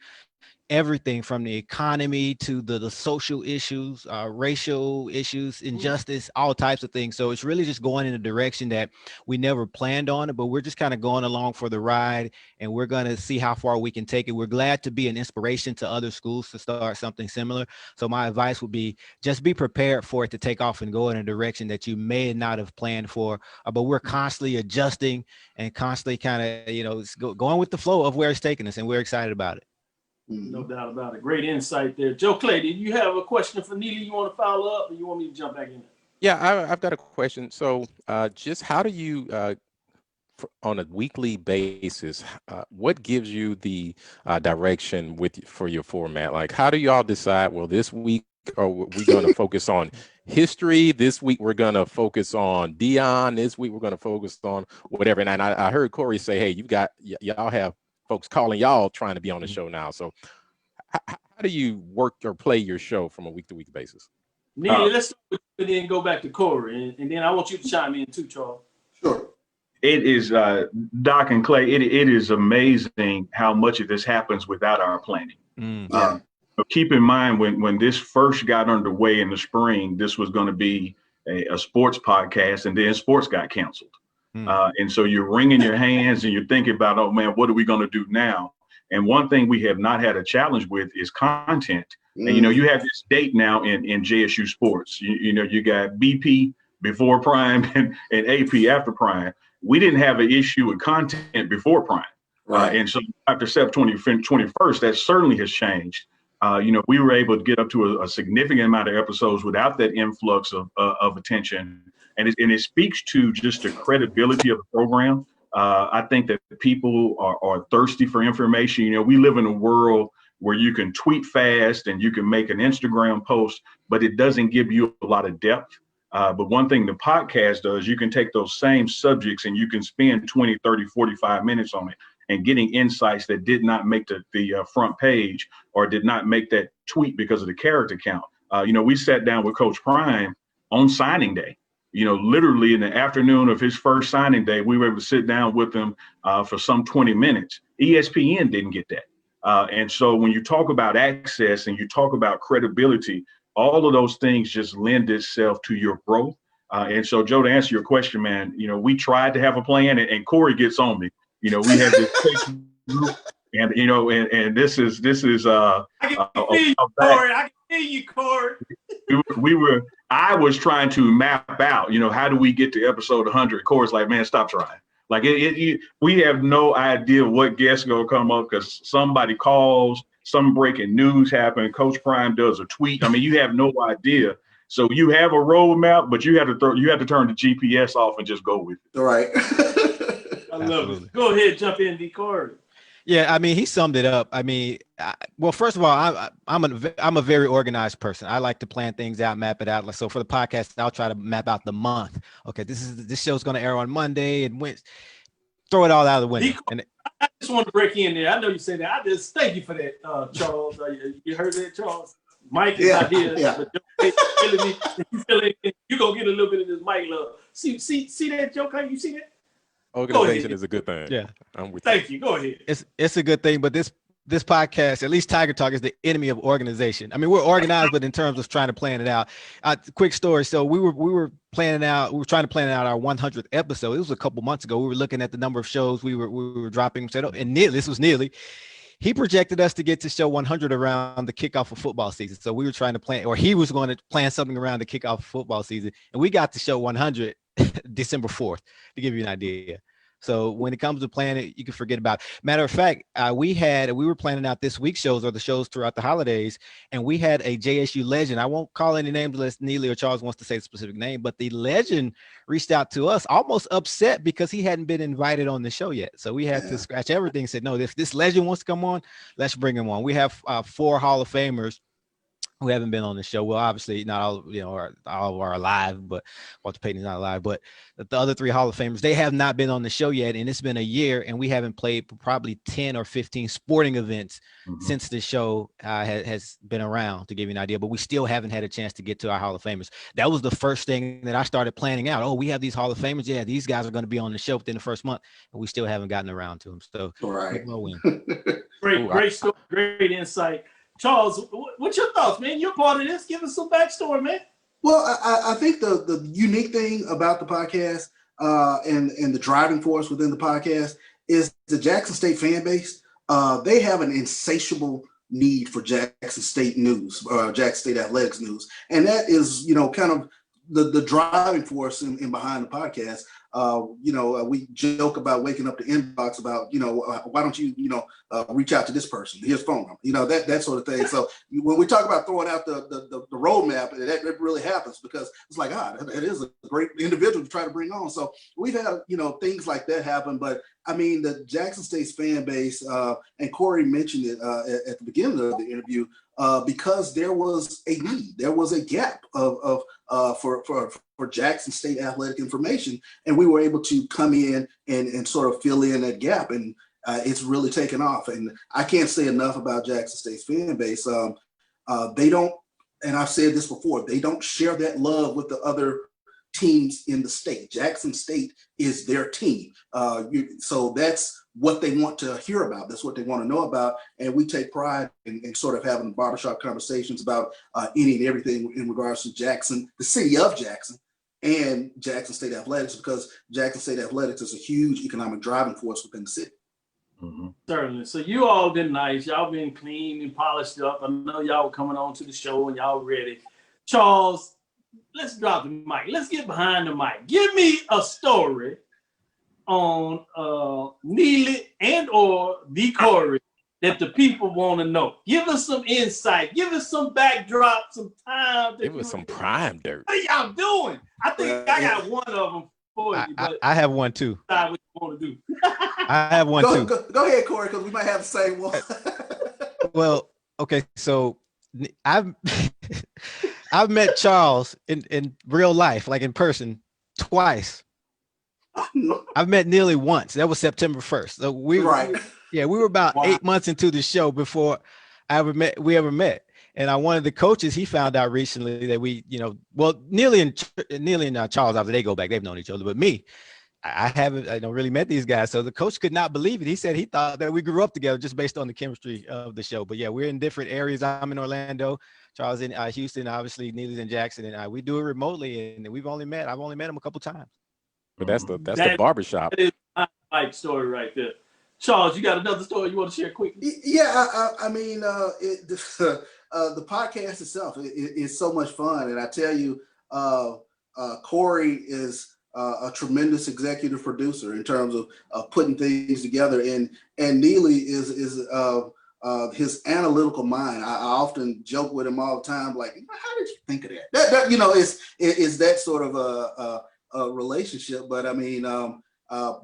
everything from the economy to the social issues, racial issues, injustice, all types of things. So it's really just going in a direction that we never planned on it, but we're just kind of going along for the ride, and we're going to see how far we can take it. We're glad to be an inspiration to other schools to start something similar. So my advice would be just be prepared for it to take off and go in a direction that you may not have planned for, but we're constantly adjusting and constantly kind of, going with the flow of where it's taking us, and we're excited about it. No doubt about it. Great insight there. Joe Clay, did you have a question for Neely you want to follow up, or you want me to jump back in there? Yeah, I've got a question. So just how do you, on a weekly basis, what gives you the direction for your format? Like, how do y'all decide, well, this week are we going to focus on history? This week we're going to focus on Dion. This week we're going to focus on whatever. And I heard Cory say, hey, y'all have folks calling y'all trying to be on the show now. So how do you work or play your show from a week-to-week basis? Neely, let's start with you and then go back to Cory. And then I want you to chime in too, Charles. Sure. It is, Doc and Clay, it is amazing how much of this happens without our planning. But keep in mind, when this first got underway in the spring, this was going to be a sports podcast, and then sports got canceled. And so you're wringing your hands and you're thinking about, oh man, what are we going to do now? And one thing we have not had a challenge with is content. And, you have this date now in JSU sports. You got BP before prime and AP after prime. We didn't have an issue with content before prime. Right. And so after September 21st, that certainly has changed. We were able to get up to a significant amount of episodes without that influx of attention. And it speaks to just the credibility of the program. I think that people are thirsty for information. We live in a world where you can tweet fast and you can make an Instagram post, but it doesn't give you a lot of depth. But one thing the podcast does, you can take those same subjects and you can spend 20, 30, 45 minutes on it and getting insights that did not make the front page or did not make that tweet because of the character count. We sat down with Coach Prime on signing day. Literally in the afternoon of his first signing day, we were able to sit down with him for some 20 minutes. ESPN didn't get that. And so when you talk about access and you talk about credibility, all of those things just lend itself to your growth. And so, Joe, to answer your question, man, we tried to have a plan, and Cory gets on me. We have this Facebook group, and this is I can see you, Cory. I can see you, Cory. I was trying to map out, how do we get to episode 100? Cory's like, man, stop trying. Like we have no idea what guest's gonna come up because somebody calls, some breaking news happened, Coach Prime does a tweet. You have no idea. So you have a roadmap, but you have to turn the GPS off and just go with it. All right. I love it. Go ahead, jump in, D. Cory. Yeah, I mean, he summed it up. I mean, well, first of all, I'm a very organized person. I like to plan things out, map it out. So for the podcast, I'll try to map out the month. Okay, this show's going to air on Monday, and throw it all out of the window. And I just want to break in there. I know you say that. I just thank you for that, Charles. You heard that, Charles? Mike is not here. Yeah. But you're going to get a little bit of this Mike love. See that, Joe? You see that? Organization is a good thing. Yeah. I'm with Thank you. Go ahead. It's a good thing, but this podcast, at least Tiger Talk, is the enemy of organization. I mean, we're organized, but in terms of trying to plan it out. Quick story. So we were trying to plan out our 100th episode. It was a couple months ago. We were looking at the number of shows we were dropping. And this was Neely. He projected us to get to show 100 around the kickoff of football season. So we were trying to plan, or he was going to plan something around the kickoff of football season. And we got to show 100 December 4th, to give you an idea. So when it comes to planning, you can forget about it. Matter of fact, we were planning out this week's shows or the shows throughout the holidays, and we had a JSU legend. I won't call any names unless Neely or Charles wants to say the specific name, but the legend reached out to us almost upset because he hadn't been invited on the show yet. So we had to scratch everything, said, no, if this legend wants to come on, let's bring him on. We have 4 Hall of Famers who haven't been on the show. Well, obviously not all, all are alive, but Walter Payton's not alive, but the other 3 Hall of Famers, they have not been on the show yet. And it's been a year and we haven't played probably 10 or 15 sporting events since the show has been around, to give you an idea, but we still haven't had a chance to get to our Hall of Famers. That was the first thing that I started planning out. Oh, we have these Hall of Famers. Yeah, these guys are going to be on the show within the first month, and we still haven't gotten around to them. So we'll win. Great story, great insight. Charles, what's your thoughts, man? You're part of this. Give us some backstory, man. Well, I think the unique thing about the podcast and the driving force within the podcast is the Jackson State fan base. They have an insatiable need for Jackson State news, Jackson State athletics news. And that is, kind of the driving force in behind the podcast. We joke about waking up the inbox about, why don't you, reach out to this person, here's phone number, that sort of thing. So when we talk about throwing out the roadmap, that really happens because it's like, that is a great individual to try to bring on. So we've had, things like that happen. But I mean, the Jackson State's fan base, and Cory mentioned it at the beginning of the interview, because there was a need, there was a gap for Jackson State athletic information, and we were able to come in and sort of fill in that gap, and it's really taken off. And I can't say enough about Jackson State's fan base. They don't, and I've said this before, they don't share that love with the other teams in the state. Jackson State is their team. So that's what they want to hear about. That's what they want to know about. And we take pride in sort of having barbershop conversations about any and everything in regards to Jackson, the city of Jackson, and Jackson State athletics, because Jackson State athletics is a huge economic driving force within the city. Certainly. So you all been nice. Y'all been clean and polished up. I know y'all were coming on to the show and y'all ready. Charles, let's drop the mic. Let's get behind the mic. Give me a story on Neely and or the Cory that the people want to know. Give us some insight. Give us some backdrop, some time. Give us some prime dirt. What are y'all doing? I think I got one of them for you. But I have one too. Decide what you want to do. I have one too. Go ahead, Cory, because we might have the same one. Well, okay, so I've met Charles in real life, like in person, twice. I've met Neely once. That was September 1st. So we were about 8 months into the show before we ever met. And one of the coaches, he found out recently that Neely and Charles, after they go back, they've known each other. But me, I don't really met these guys. So the coach could not believe it. He said he thought that we grew up together just based on the chemistry of the show. But yeah, we're in different areas. I'm in Orlando, Charles in Houston, obviously Neely's in Jackson, and we do it remotely. And I've only met him a couple times. But that's the barbershop. That is my Mike story right there. Charles, you got another story you want to share quickly? Yeah, I mean, the podcast itself is so much fun, and I tell you, Cory is a tremendous executive producer in terms of putting things together, and Neely is his analytical mind. I often joke with him all the time, like, how did you think of that? That is that sort of a relationship. But I mean,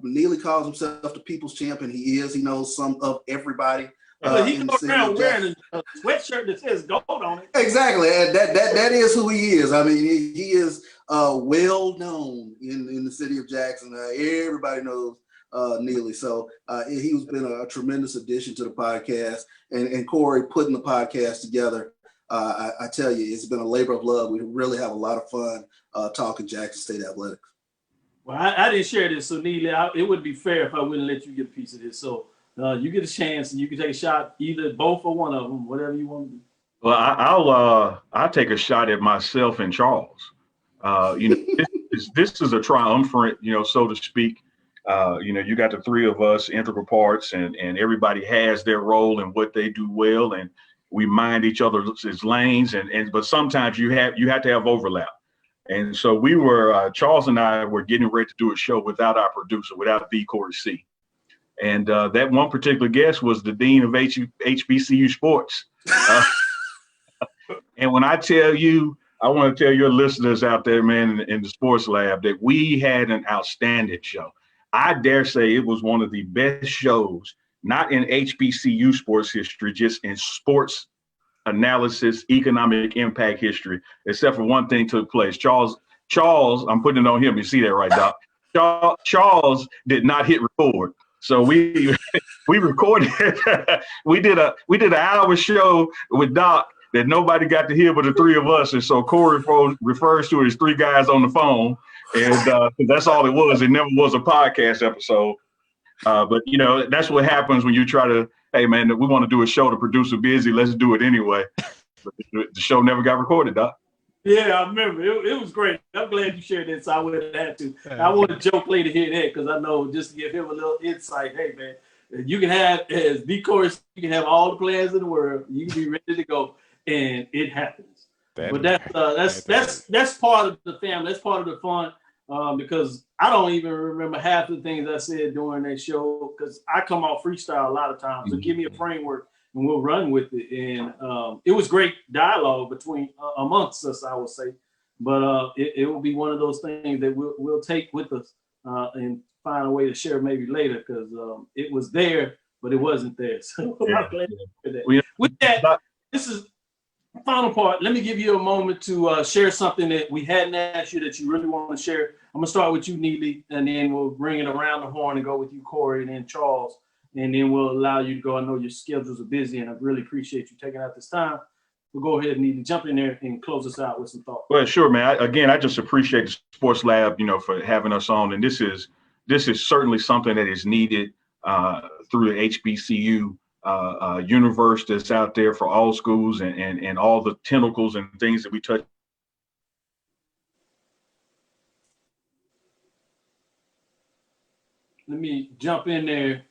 Neely calls himself the people's champion. He is. He knows some of everybody. He goes around wearing a sweatshirt that says gold on it. Exactly, and that is who he is. I mean, he is well known in the city of Jackson. Everybody knows Neely. So he's been a tremendous addition to the podcast. And Cory putting the podcast together, I tell you, it's been a labor of love. We really have a lot of fun talking Jackson State athletics. Well, I didn't share this, so Neely, it wouldn't be fair if I wouldn't let you get a piece of this. So you get a chance, and you can take a shot, either both or one of them, whatever you want to do. Well, I'll take a shot at myself and Charles. This is a triumvirate, so to speak. You got the three of us, integral parts, and everybody has their role and what they do well, and we mind each other's lanes, but sometimes you have to have overlap. And so we were, Charles and I were getting ready to do a show without our producer, without the Cory C. And that one particular guest was the dean of HBCU Sports. And when I tell you, I want to tell your listeners out there, man, in the sports lab, that we had an outstanding show. I dare say it was one of the best shows, not in HBCU sports history, just in sports analysis, economic impact history, except for one thing took place. Charles, I'm putting it on him. You see that, right, Doc? Charles did not hit record. So we recorded. we did an hour show with Doc that nobody got to hear but the three of us. And so Cory refers to it as three guys on the phone. And that's all it was. It never was a podcast episode. But, that's what happens when you try to, hey, man, we want to do a show. The producer busy. Let's do it anyway. But the show never got recorded, Doc. Yeah, I remember. It was great. I'm glad you shared that, so I would have had to. I wanted Joe Clay to hear that because I know just to give him a little insight, hey, man, you can have, as D. Cory, you can have all the plans in the world. You can be ready to go, and it happens. But that's part of the family. That's part of the fun. Because I don't even remember half the things I said during that show because I come off freestyle a lot of times. So give me a framework and we'll run with it. And it was great dialogue amongst us, I would say. But it will be one of those things that we'll take with us and find a way to share maybe later because it was there, but it wasn't there. So I'm glad to hear that. With that, this is the final part. Let me give you a moment to share something that we hadn't asked you that you really want to share. I'm going to start with you, Neely, and then we'll bring it around the horn and go with you, Cory, and then Charles, and then we'll allow you to go. I know your schedules are busy, and I really appreciate you taking out this time. We'll go ahead and Neely, jump in there and close us out with some thoughts. Well, sure, man. I just appreciate the Sports Lab, for having us on, and this is certainly something that is needed through the HBCU universe that's out there for all schools and all the tentacles and things that we touch. Let me jump in there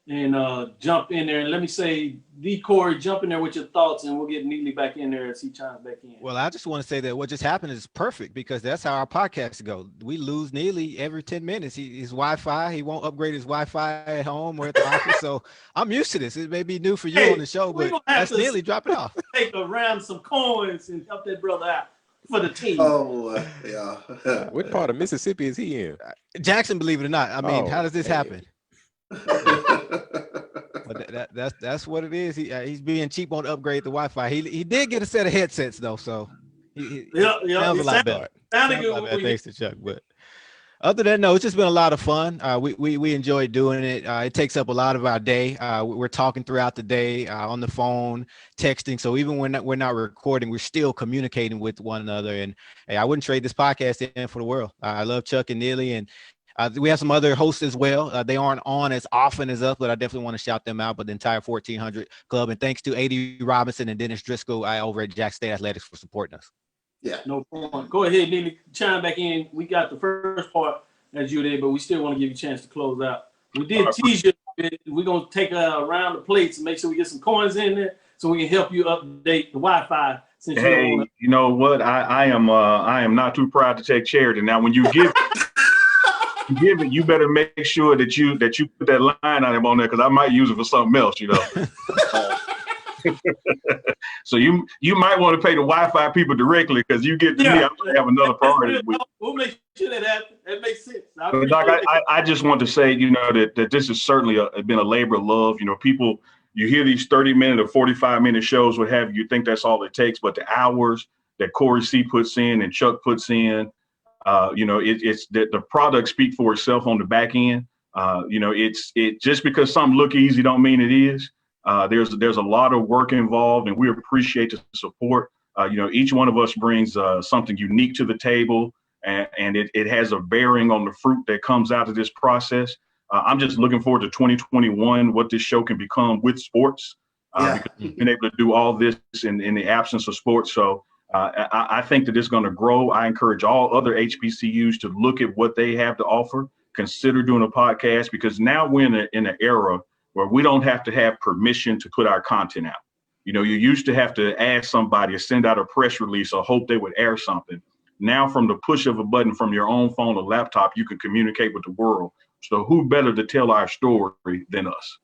and let me say, D. Cory, jump in there with your thoughts and we'll get Neely back in there as he chimes back in. Well, I just want to say that what just happened is perfect because that's how our podcasts go. We lose Neely every 10 minutes. His Wi-Fi, he won't upgrade his Wi-Fi at home or at the office. So I'm used to this. It may be new for you on the show, but that's Neely dropping off. Take around some coins and help that brother out for the team. Oh, yeah. What part of Mississippi is he in? Jackson, believe it or not. I mean, how does this happen? But that's what it is. He's being cheap on to upgrade the Wi-Fi. He did get a set of headsets though, so he sounds a lot better. Thanks to Chuck. But other than no, it's just been a lot of fun. We enjoy doing it. It takes up a lot of our day. We're talking throughout the day on the phone, texting. So even when we're not recording, we're still communicating with one another. And hey, I wouldn't trade this podcast in for the world. I love Chuck and Neely, and we have some other hosts as well. They aren't on as often as us, but I definitely want to shout them out. But the entire 1400 Club, and thanks to A.D. Robinson and Dennis Driscoll over at Jack State Athletics for supporting us. Yeah, no problem. Go ahead, Neely, chime back in. We got the first part as you did, but we still want to give you a chance to close out. We did tease you. We're going to take around the plates and make sure we get some coins in there so we can help you update the Wi-Fi. Since hey, you know what? I am not too proud to take charity. Now, when you give it, you better make sure that you put that line item on there because I might use it for something else, So you might want to pay the Wi-Fi people directly, because you get to me, I'm going to have another priority. We'll make sure that makes sense. But Doc, I just want to say, that this has certainly been a labor of love. People, you hear these 30-minute or 45-minute shows, what have you, think that's all it takes, but the hours that Cory C puts in and Chuck puts in, it's that the product speak for itself on the back end. It just because something look easy don't mean it is. There's a lot of work involved, and we appreciate the support. Each one of us brings something unique to the table, and it has a bearing on the fruit that comes out of this process. I'm just looking forward to 2021, what this show can become with sports, because we've been able to do all this in the absence of sports. So I think that it's going to grow. I encourage all other HBCUs to look at what they have to offer, consider doing a podcast, because now we're in an era where we don't have to have permission to put our content out. You used to have to ask somebody or send out a press release or hope they would air something. Now, from the push of a button from your own phone or laptop, you can communicate with the world. So who better to tell our story than us?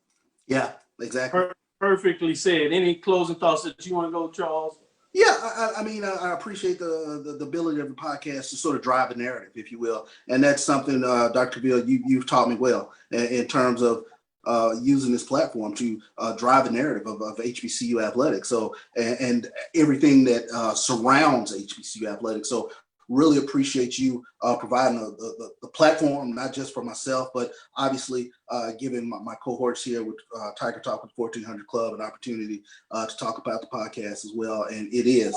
Yeah, exactly. Perfectly said. Any closing thoughts that you want to go, Charles? Yeah, I appreciate the ability of the podcast to sort of drive a narrative, if you will. And that's something, Dr. Bill, you've taught me well in terms of using this platform to drive the narrative of HBCU athletics. So, and everything that surrounds HBCU athletics. So really appreciate you providing the platform, not just for myself, but obviously giving my cohorts here with Tiger Talk with 1400 Club an opportunity to talk about the podcast as well. And it is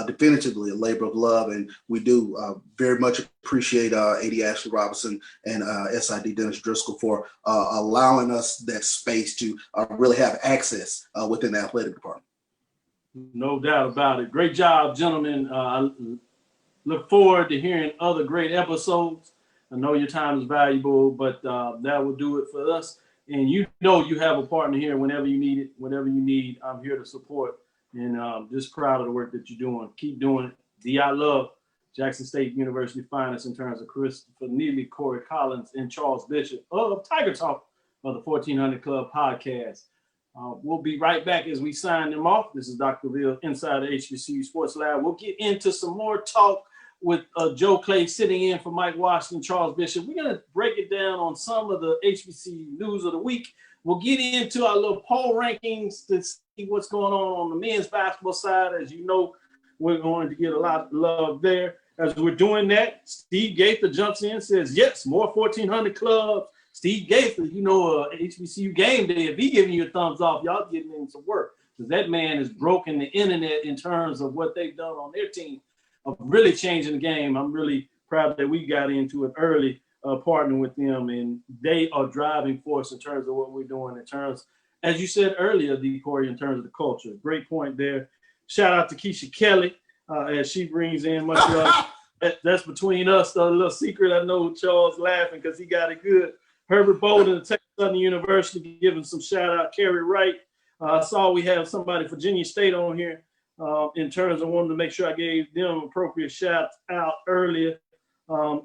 definitively a labor of love. And we do very much appreciate AD Ashley Robinson and SID Dennis Driscoll for allowing us that space to really have access within the athletic department. No doubt about it. Great job, gentlemen. Look forward to hearing other great episodes. I know your time is valuable, but that will do it for us. And you have a partner here whenever you need it. Whatever you need, I'm here to support. And just proud of the work that you're doing. Keep doing it. D.I. Love, Jackson State University finest in terms of Christopher Neely, Cory Collins, and Charles Bishop of Tiger Talk of the 1400 Club podcast. We'll be right back as we sign them off. This is Dr. Bill inside the HBCU Sports Lab. We'll get into some more talk with Joe Clay sitting in for Mike Washington, Charles Bishop. We're going to break it down on some of the HBCU news of the week. We'll get into our little poll rankings to see what's going on the men's basketball side. As you know, we're going to get a lot of love there. As we're doing that, Steve Gaither jumps in and says, yes, more 1400 clubs. Steve Gaither, HBCU game day, if he giving you a thumbs off, y'all getting him some work. Because that man has broken the internet in terms of what they've done on their team of really changing the game. I'm really proud that we got into it early, partnering with them, and they are driving force in terms of what we're doing in terms, as you said earlier, Cory, in terms of the culture. Great point there. Shout out to Keisha Kelly as she brings in much love. That's between us, a little secret. I know Charles laughing because he got it good. Herbert Bolden of Texas Southern University giving some shout out. Kerry Wright. I saw we have somebody Virginia State on here. In terms of wanting to make sure I gave them appropriate shout out earlier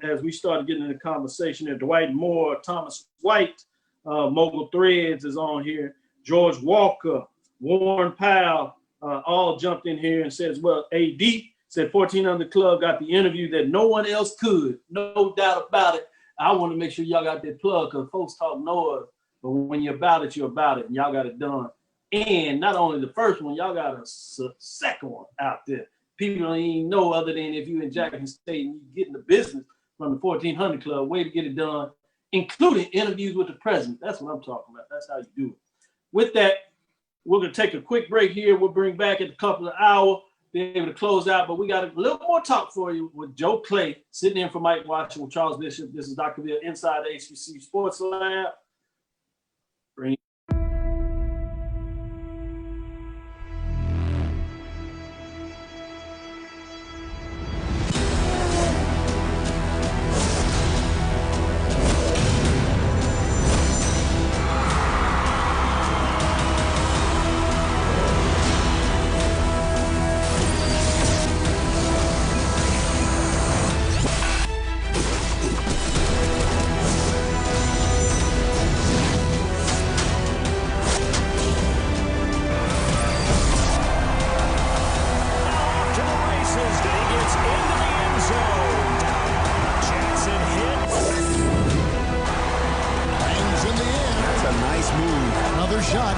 as we started getting into the conversation there. Dwight Moore, Thomas White, Mogul Threads is on here. George Walker, Warren Powell, all jumped in here and says, well, AD said 1400 Club got the interview that no one else could. No doubt about it. I want to make sure y'all got that plug because folks talk noise, but when you're about it, you're about it, and y'all got it done. And not only the first one, y'all got a second one out there. People don't even know other than if you in Jackson State and you getting the business from the 1400 Club, way to get it done, including interviews with the president. That's what I'm talking about. That's how you do it. With that, we're going to take a quick break here. We'll bring back in a couple of hours, be able to close out, but we got a little more talk for you with Joe Clay sitting in for Mike Washington with Charles Bishop. This is Dr. Bill inside the HBCU Sports Lab. Bring Lorenzo. Jackson hits. Hangs in the air. That's a nice move. Another shot.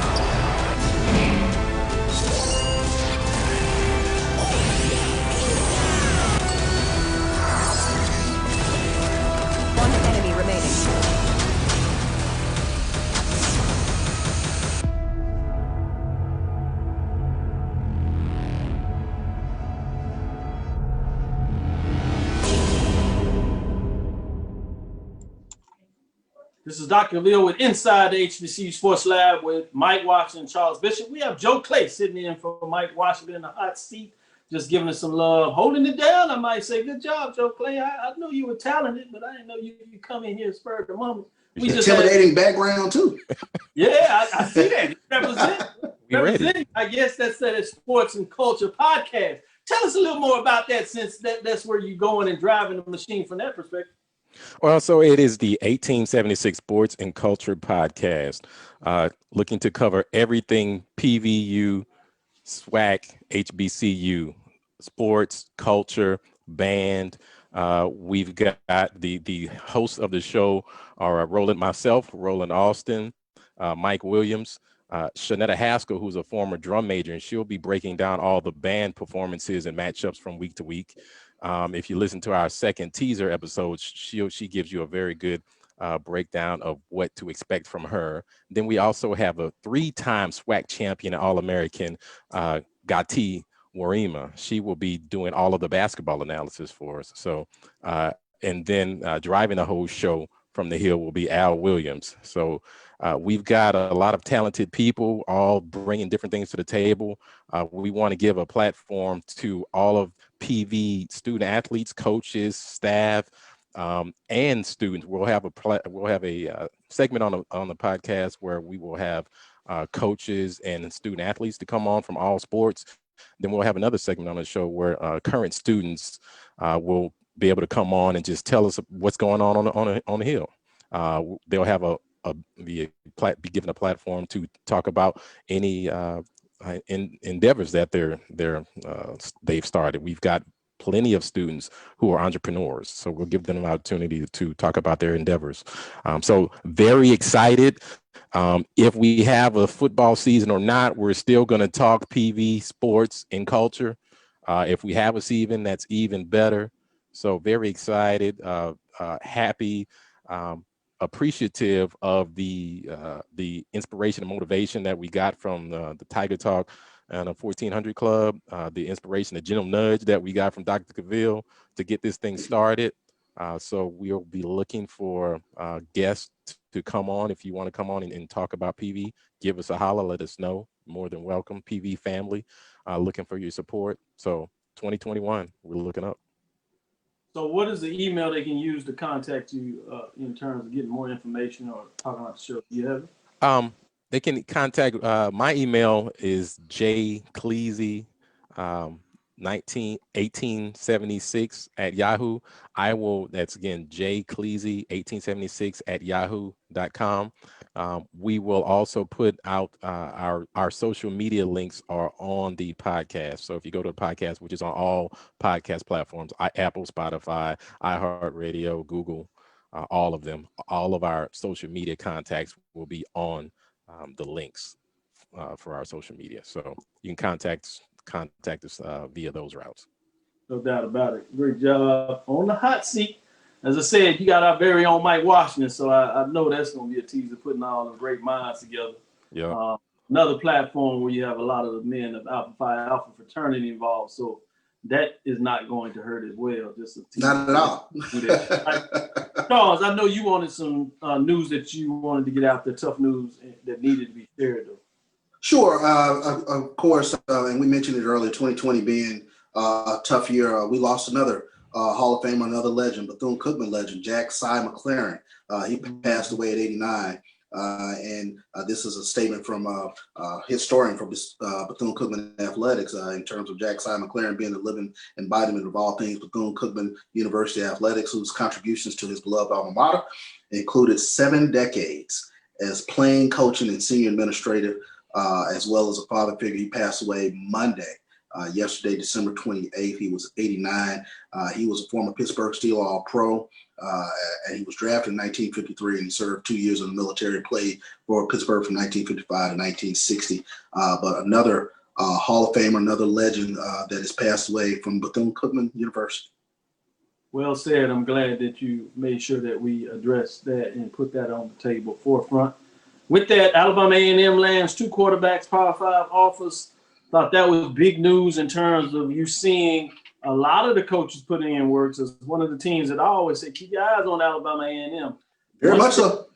One enemy remaining. This is Dr. Cavil with Inside the HBCU Sports Lab with Mike Washington and Charles Bishop. We have Joe Clay sitting in for Mike Washington in the hot seat, just giving us some love, holding it down. I might say, good job, Joe Clay. I know you were talented, but I didn't know you come in here spur of the moment. We just intimidating background too. Yeah, I see that. Represent. I guess that's that Sports and Culture podcast. Tell us a little more about that, since that's where you're going and driving the machine from that perspective. Well, so it is the 1876 Sports and Culture podcast, looking to cover everything PVU, SWAC, HBCU, sports, culture, band. We've got the hosts of the show are Roland Austin, Mike Williams, Shanetta Haskell, who's a former drum major, and she'll be breaking down all the band performances and matchups from week to week. If you listen to our second teaser episode, she gives you a very good breakdown of what to expect from her. Then we also have a 3-time SWAC champion and All-American, Gati Warima. She will be doing all of the basketball analysis for us. So, and then driving the whole show from the Hill will be Al Williams. So we've got a lot of talented people all bringing different things to the table. We want to give a platform to all of PV student athletes, coaches, staff, and students. We'll have a segment on the podcast where we will have coaches and student athletes to come on from all sports. Then we'll have another segment on the show where current students will be able to come on and just tell us what's going on the Hill. They'll have be given a platform to talk about any endeavors that they've started. We've got plenty of students who are entrepreneurs, so we'll give them an opportunity to talk about their endeavors. So very excited. If we have a football season or not, we're still going to talk PV, sports, and culture. If we have a season, that's even better. So very excited, happy, appreciative of the inspiration and motivation that we got from the Tiger Talk and the 1400 Club, the inspiration, the gentle nudge that we got from Dr. Cavil to get this thing started. So we'll be looking for guests to come on. If you want to come on and talk about PV, give us a holler, let us know. More than welcome. PV family, looking for your support. So 2021, we're looking up. So what is the email they can use to contact you in terms of getting more information or talking about the show? Do you have it? They can contact, my email is jcleasy1876 at Yahoo. That's again, jcleasy1876 at yahoo.com. We will also put out our social media links are on the podcast. So if you go to the podcast, which is on all podcast platforms, Apple, Spotify, iHeartRadio, Google, all of them, all of our social media contacts will be on the links for our social media. So you can contact us via those routes. No doubt about it. Great job on the hot seat. As I said, you got our very own Mike Washington, so I know that's going to be a teaser, putting all the great minds together. Yeah. Another platform where you have a lot of the men of Alpha Phi Alpha fraternity involved, so that is not going to hurt as well. Just a teaser. Not at all. Charles, I know you wanted some news that you wanted to get out there, tough news that needed to be shared, though. Sure. Of course, and we mentioned it earlier, 2020 being a tough year. We lost another Hall of Famer, another legend, Bethune-Cookman legend, Jack Cy McLaren. He passed away at 89. And this is a statement from a historian from Bethune-Cookman Athletics in terms of Jack Cy McLaren being a living embodiment of all things Bethune-Cookman University Athletics, whose contributions to his beloved alma mater included 7 decades as playing, coaching, and senior administrative, as well as a father figure. He passed away Monday yesterday, December 28th. He was 89. He was a former Pittsburgh Steel All-Pro, and he was drafted in 1953, and he served 2 years in the military, played for Pittsburgh from 1955 to 1960. But another Hall of Famer, another legend that has passed away from Bethune-Cookman University. Well said. I'm glad that you made sure that we addressed that and put that on the table forefront. With that, Alabama A&M lands 2 quarterbacks, Power 5 offers. Thought that was big news in terms of you seeing a lot of the coaches putting in work. So it's one of the teams that I always say, keep your eyes on Alabama A&M. Very much so.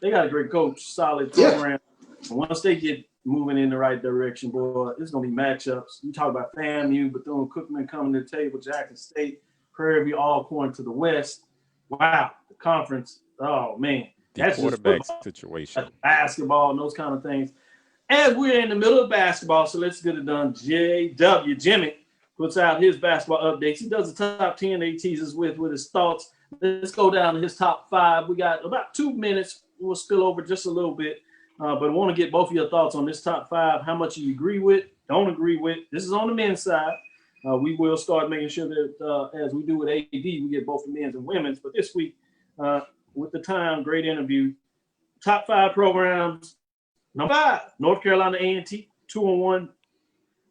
They got a great coach, solid program. And once they get moving in the right direction, boy, it's going to be matchups. You talk about FAMU, Bethune-Cookman coming to the table, Jackson State, Prairie View, all pouring to the west. Wow, the conference, oh, man. That's quarterback situation. Basketball and those kind of things. As we're in the middle of basketball, so let's get it done. Jimmy, puts out his basketball updates. He does the top 10 that he teases with his thoughts. Let's go down to his top 5. We got about 2 minutes. We'll spill over just a little bit. But I want to get both of your thoughts on this top 5, how much you agree with, don't agree with. This is on the men's side. We will start making sure that as we do with AD, we get both the men's and women's. But this week, with the time, great interview. Top 5 programs. Number 5, North Carolina A&T, 2-1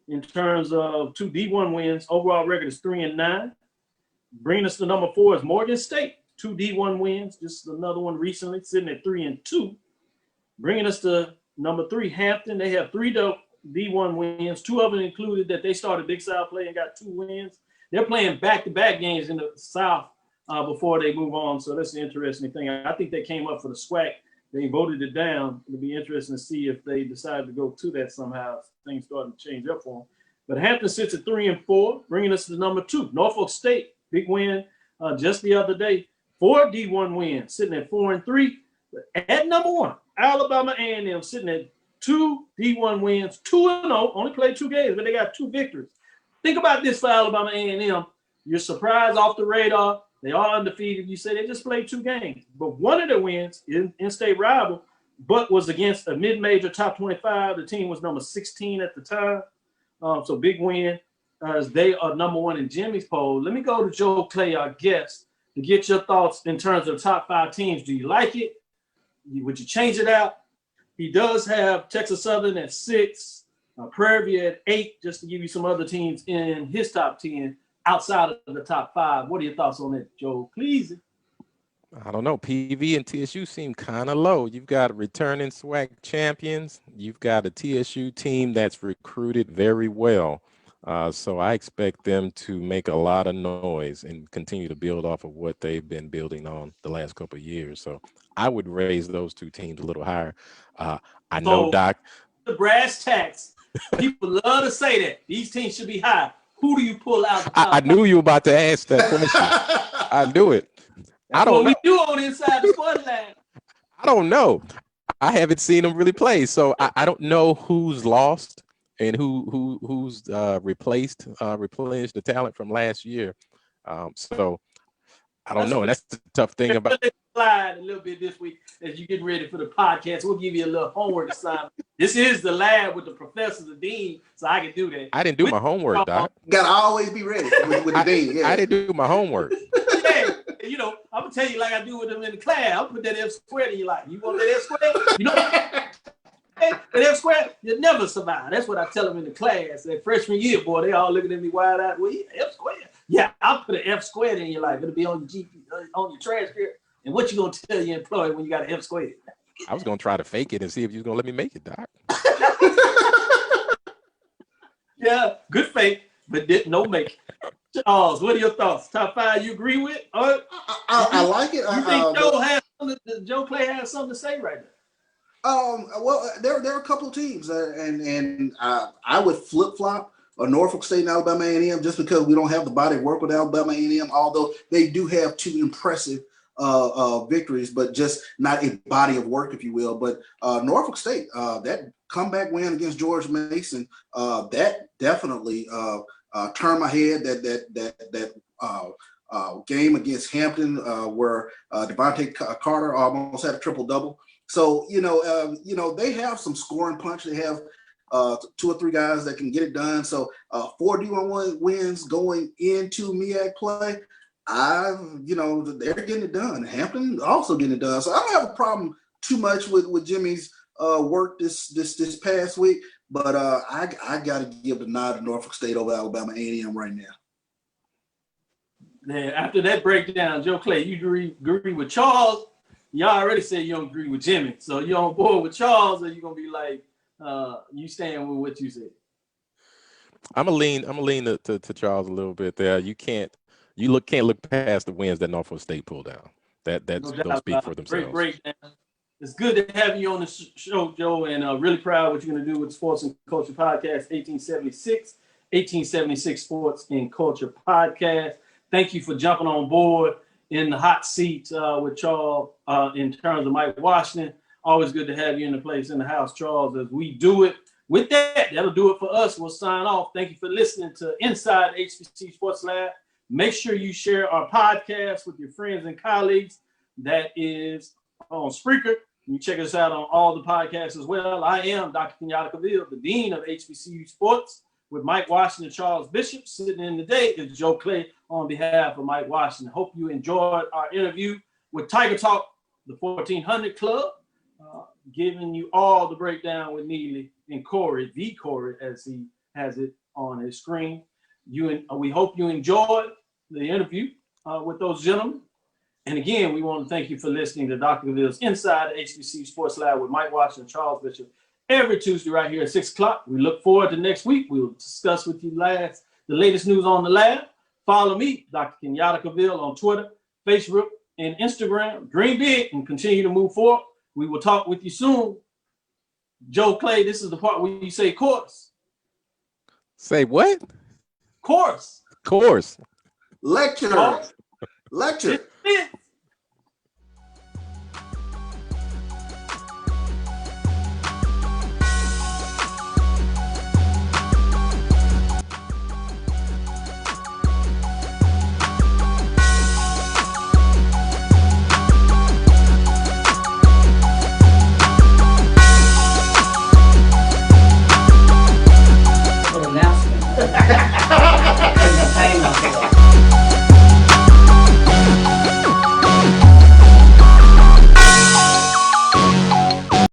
in terms of 2 D1 wins. Overall record is 3-9. Bringing us to number 4 is Morgan State, 2 D1 wins. Just another one recently, sitting at 3-2. Bringing us to number 3, Hampton. They have 3 D1 wins. 2 of them included that they started Big South play and got 2 wins. They're playing back-to-back games in the South before they move on. So that's an interesting thing. I think they came up for the SWAC. They voted it down. It'll be interesting to see if they decide to go to that somehow. Things starting to change up for them. But Hampton sits at 3-4, bringing us to number 2. Norfolk State, big win just the other day. 4 D1 wins, sitting at 4-3. At number 1, Alabama A&M sitting at 2 D1 wins, 2-0. Only played 2 games, but they got 2 victories. Think about this for Alabama A&M. You're surprised off the radar. They are undefeated. You say they just played 2 games. But one of their wins, in-state rival, but was against a mid-major top 25. The team was number 16 at the time. So big win as they are number 1 in Jimmy's poll. Let me go to Joe Clay, our guest, to get your thoughts in terms of top 5 teams. Do you like it? Would you change it out? He does have Texas Southern at 6, Prairie View at 8, just to give you some other teams in his top 10 outside of the top 5. What are your thoughts on that, Joe? Please. I don't know. PV and TSU seem kind of low. You've got returning SWAC champions. You've got a TSU team that's recruited very well. So I expect them to make a lot of noise and continue to build off of what they've been building on the last couple of years. So I would raise those 2 teams a little higher. I know, Doc. The brass tacks. People love to say that. These teams should be high. Who do you pull out? I knew you were about to ask that question. I knew it. That's what we do on Inside the Sports Lab. I don't know. I haven't seen them really play, so I don't know who's lost and who's replenished the talent from last year. So I don't know, and that's the tough thing about. Slide a little bit this week as you get ready for the podcast. We'll give you a little homework assignment. This is the lab with the professor, the dean, so I can do that. I didn't do my homework, Doc. Gotta always be ready with the dean. Yeah. I didn't do my homework. Yeah, you know, I'm gonna tell you like I do with them in the class. I'll put that F squared in your life. You want that F squared? You know, that F squared, you'll never survive. That's what I tell them in the class. That freshman year, boy, they all looking at me wide eyed. Well, yeah, F squared. Yeah, I'll put an F squared in your life. It'll be on your GP, on your transcript. And what you gonna tell your employer when you got an F squared? I was gonna try to fake it and see if you was gonna let me make it, Doc. Yeah, good fake, but no make. Charles, what are your thoughts? Top 5 you agree with? I like it. You think Joe Clay has something to say right now? Well, there are a couple of teams, and I would flip flop Norfolk State and Alabama A&M just because we don't have the body of work with Alabama A&M. Although they do have 2 impressive victories, but just not a body of work, if you will. But Norfolk State, that comeback win against George Mason, that definitely turned my head. That game against Hampton, where Devontae Carter almost had a triple double. So you know they have some scoring punch. They have 2 or 3 guys that can get it done. So 4 D1 wins going into MEAC play. They're getting it done. Hampton also getting it done. So I don't have a problem too much with Jimmy's work this past week, but I got to give the nod to Norfolk State over Alabama A&M right now. Yeah, after that breakdown, Joe Clay, you agree with Charles? You already said you don't agree with Jimmy. So you on board with Charles, or you gonna be like you stand with what you said? I'm gonna lean to Charles a little bit there. You can't look past the wins that Norfolk State pulled down. Those speak for themselves. Great breakdown. It's good to have you on the show, Joe, and really proud of what you're going to do with the Sports and Culture Podcast 1876 Sports and Culture Podcast. Thank you for jumping on board in the hot seat with Charles in terms of Mike Washington. Always good to have you in the place in the house, Charles, as we do it. With that, that'll do it for us. We'll sign off. Thank you for listening to Inside HBCU Sports Lab. Make sure you share our podcast with your friends and colleagues. That is on Spreaker. You check us out on all the podcasts as well. I am Dr. Cavil, the Dean of HBCU Sports, with Mike Washington and Charles Bishop. Sitting in today is Joe Clay on behalf of Mike Washington. Hope you enjoyed our interview with Tiger Talk, the 1400 Club, giving you all the breakdown with Neely and Cory, the Cory, as he has it on his screen. We hope you enjoyed the interview with those gentlemen. And again, we want to thank you for listening to Dr. Cavil's Inside the HBCU Sports Lab with Mike Washington and Charles Bishop every Tuesday right here at 6 o'clock. We look forward to next week. We will discuss with you the latest news on the lab. Follow me, Dr. Kenyatta Cavil, on Twitter, Facebook, and Instagram. Dream big and continue to move forward. We will talk with you soon. Joe Clay, this is the part where you say course. Say what? Course. Lecture.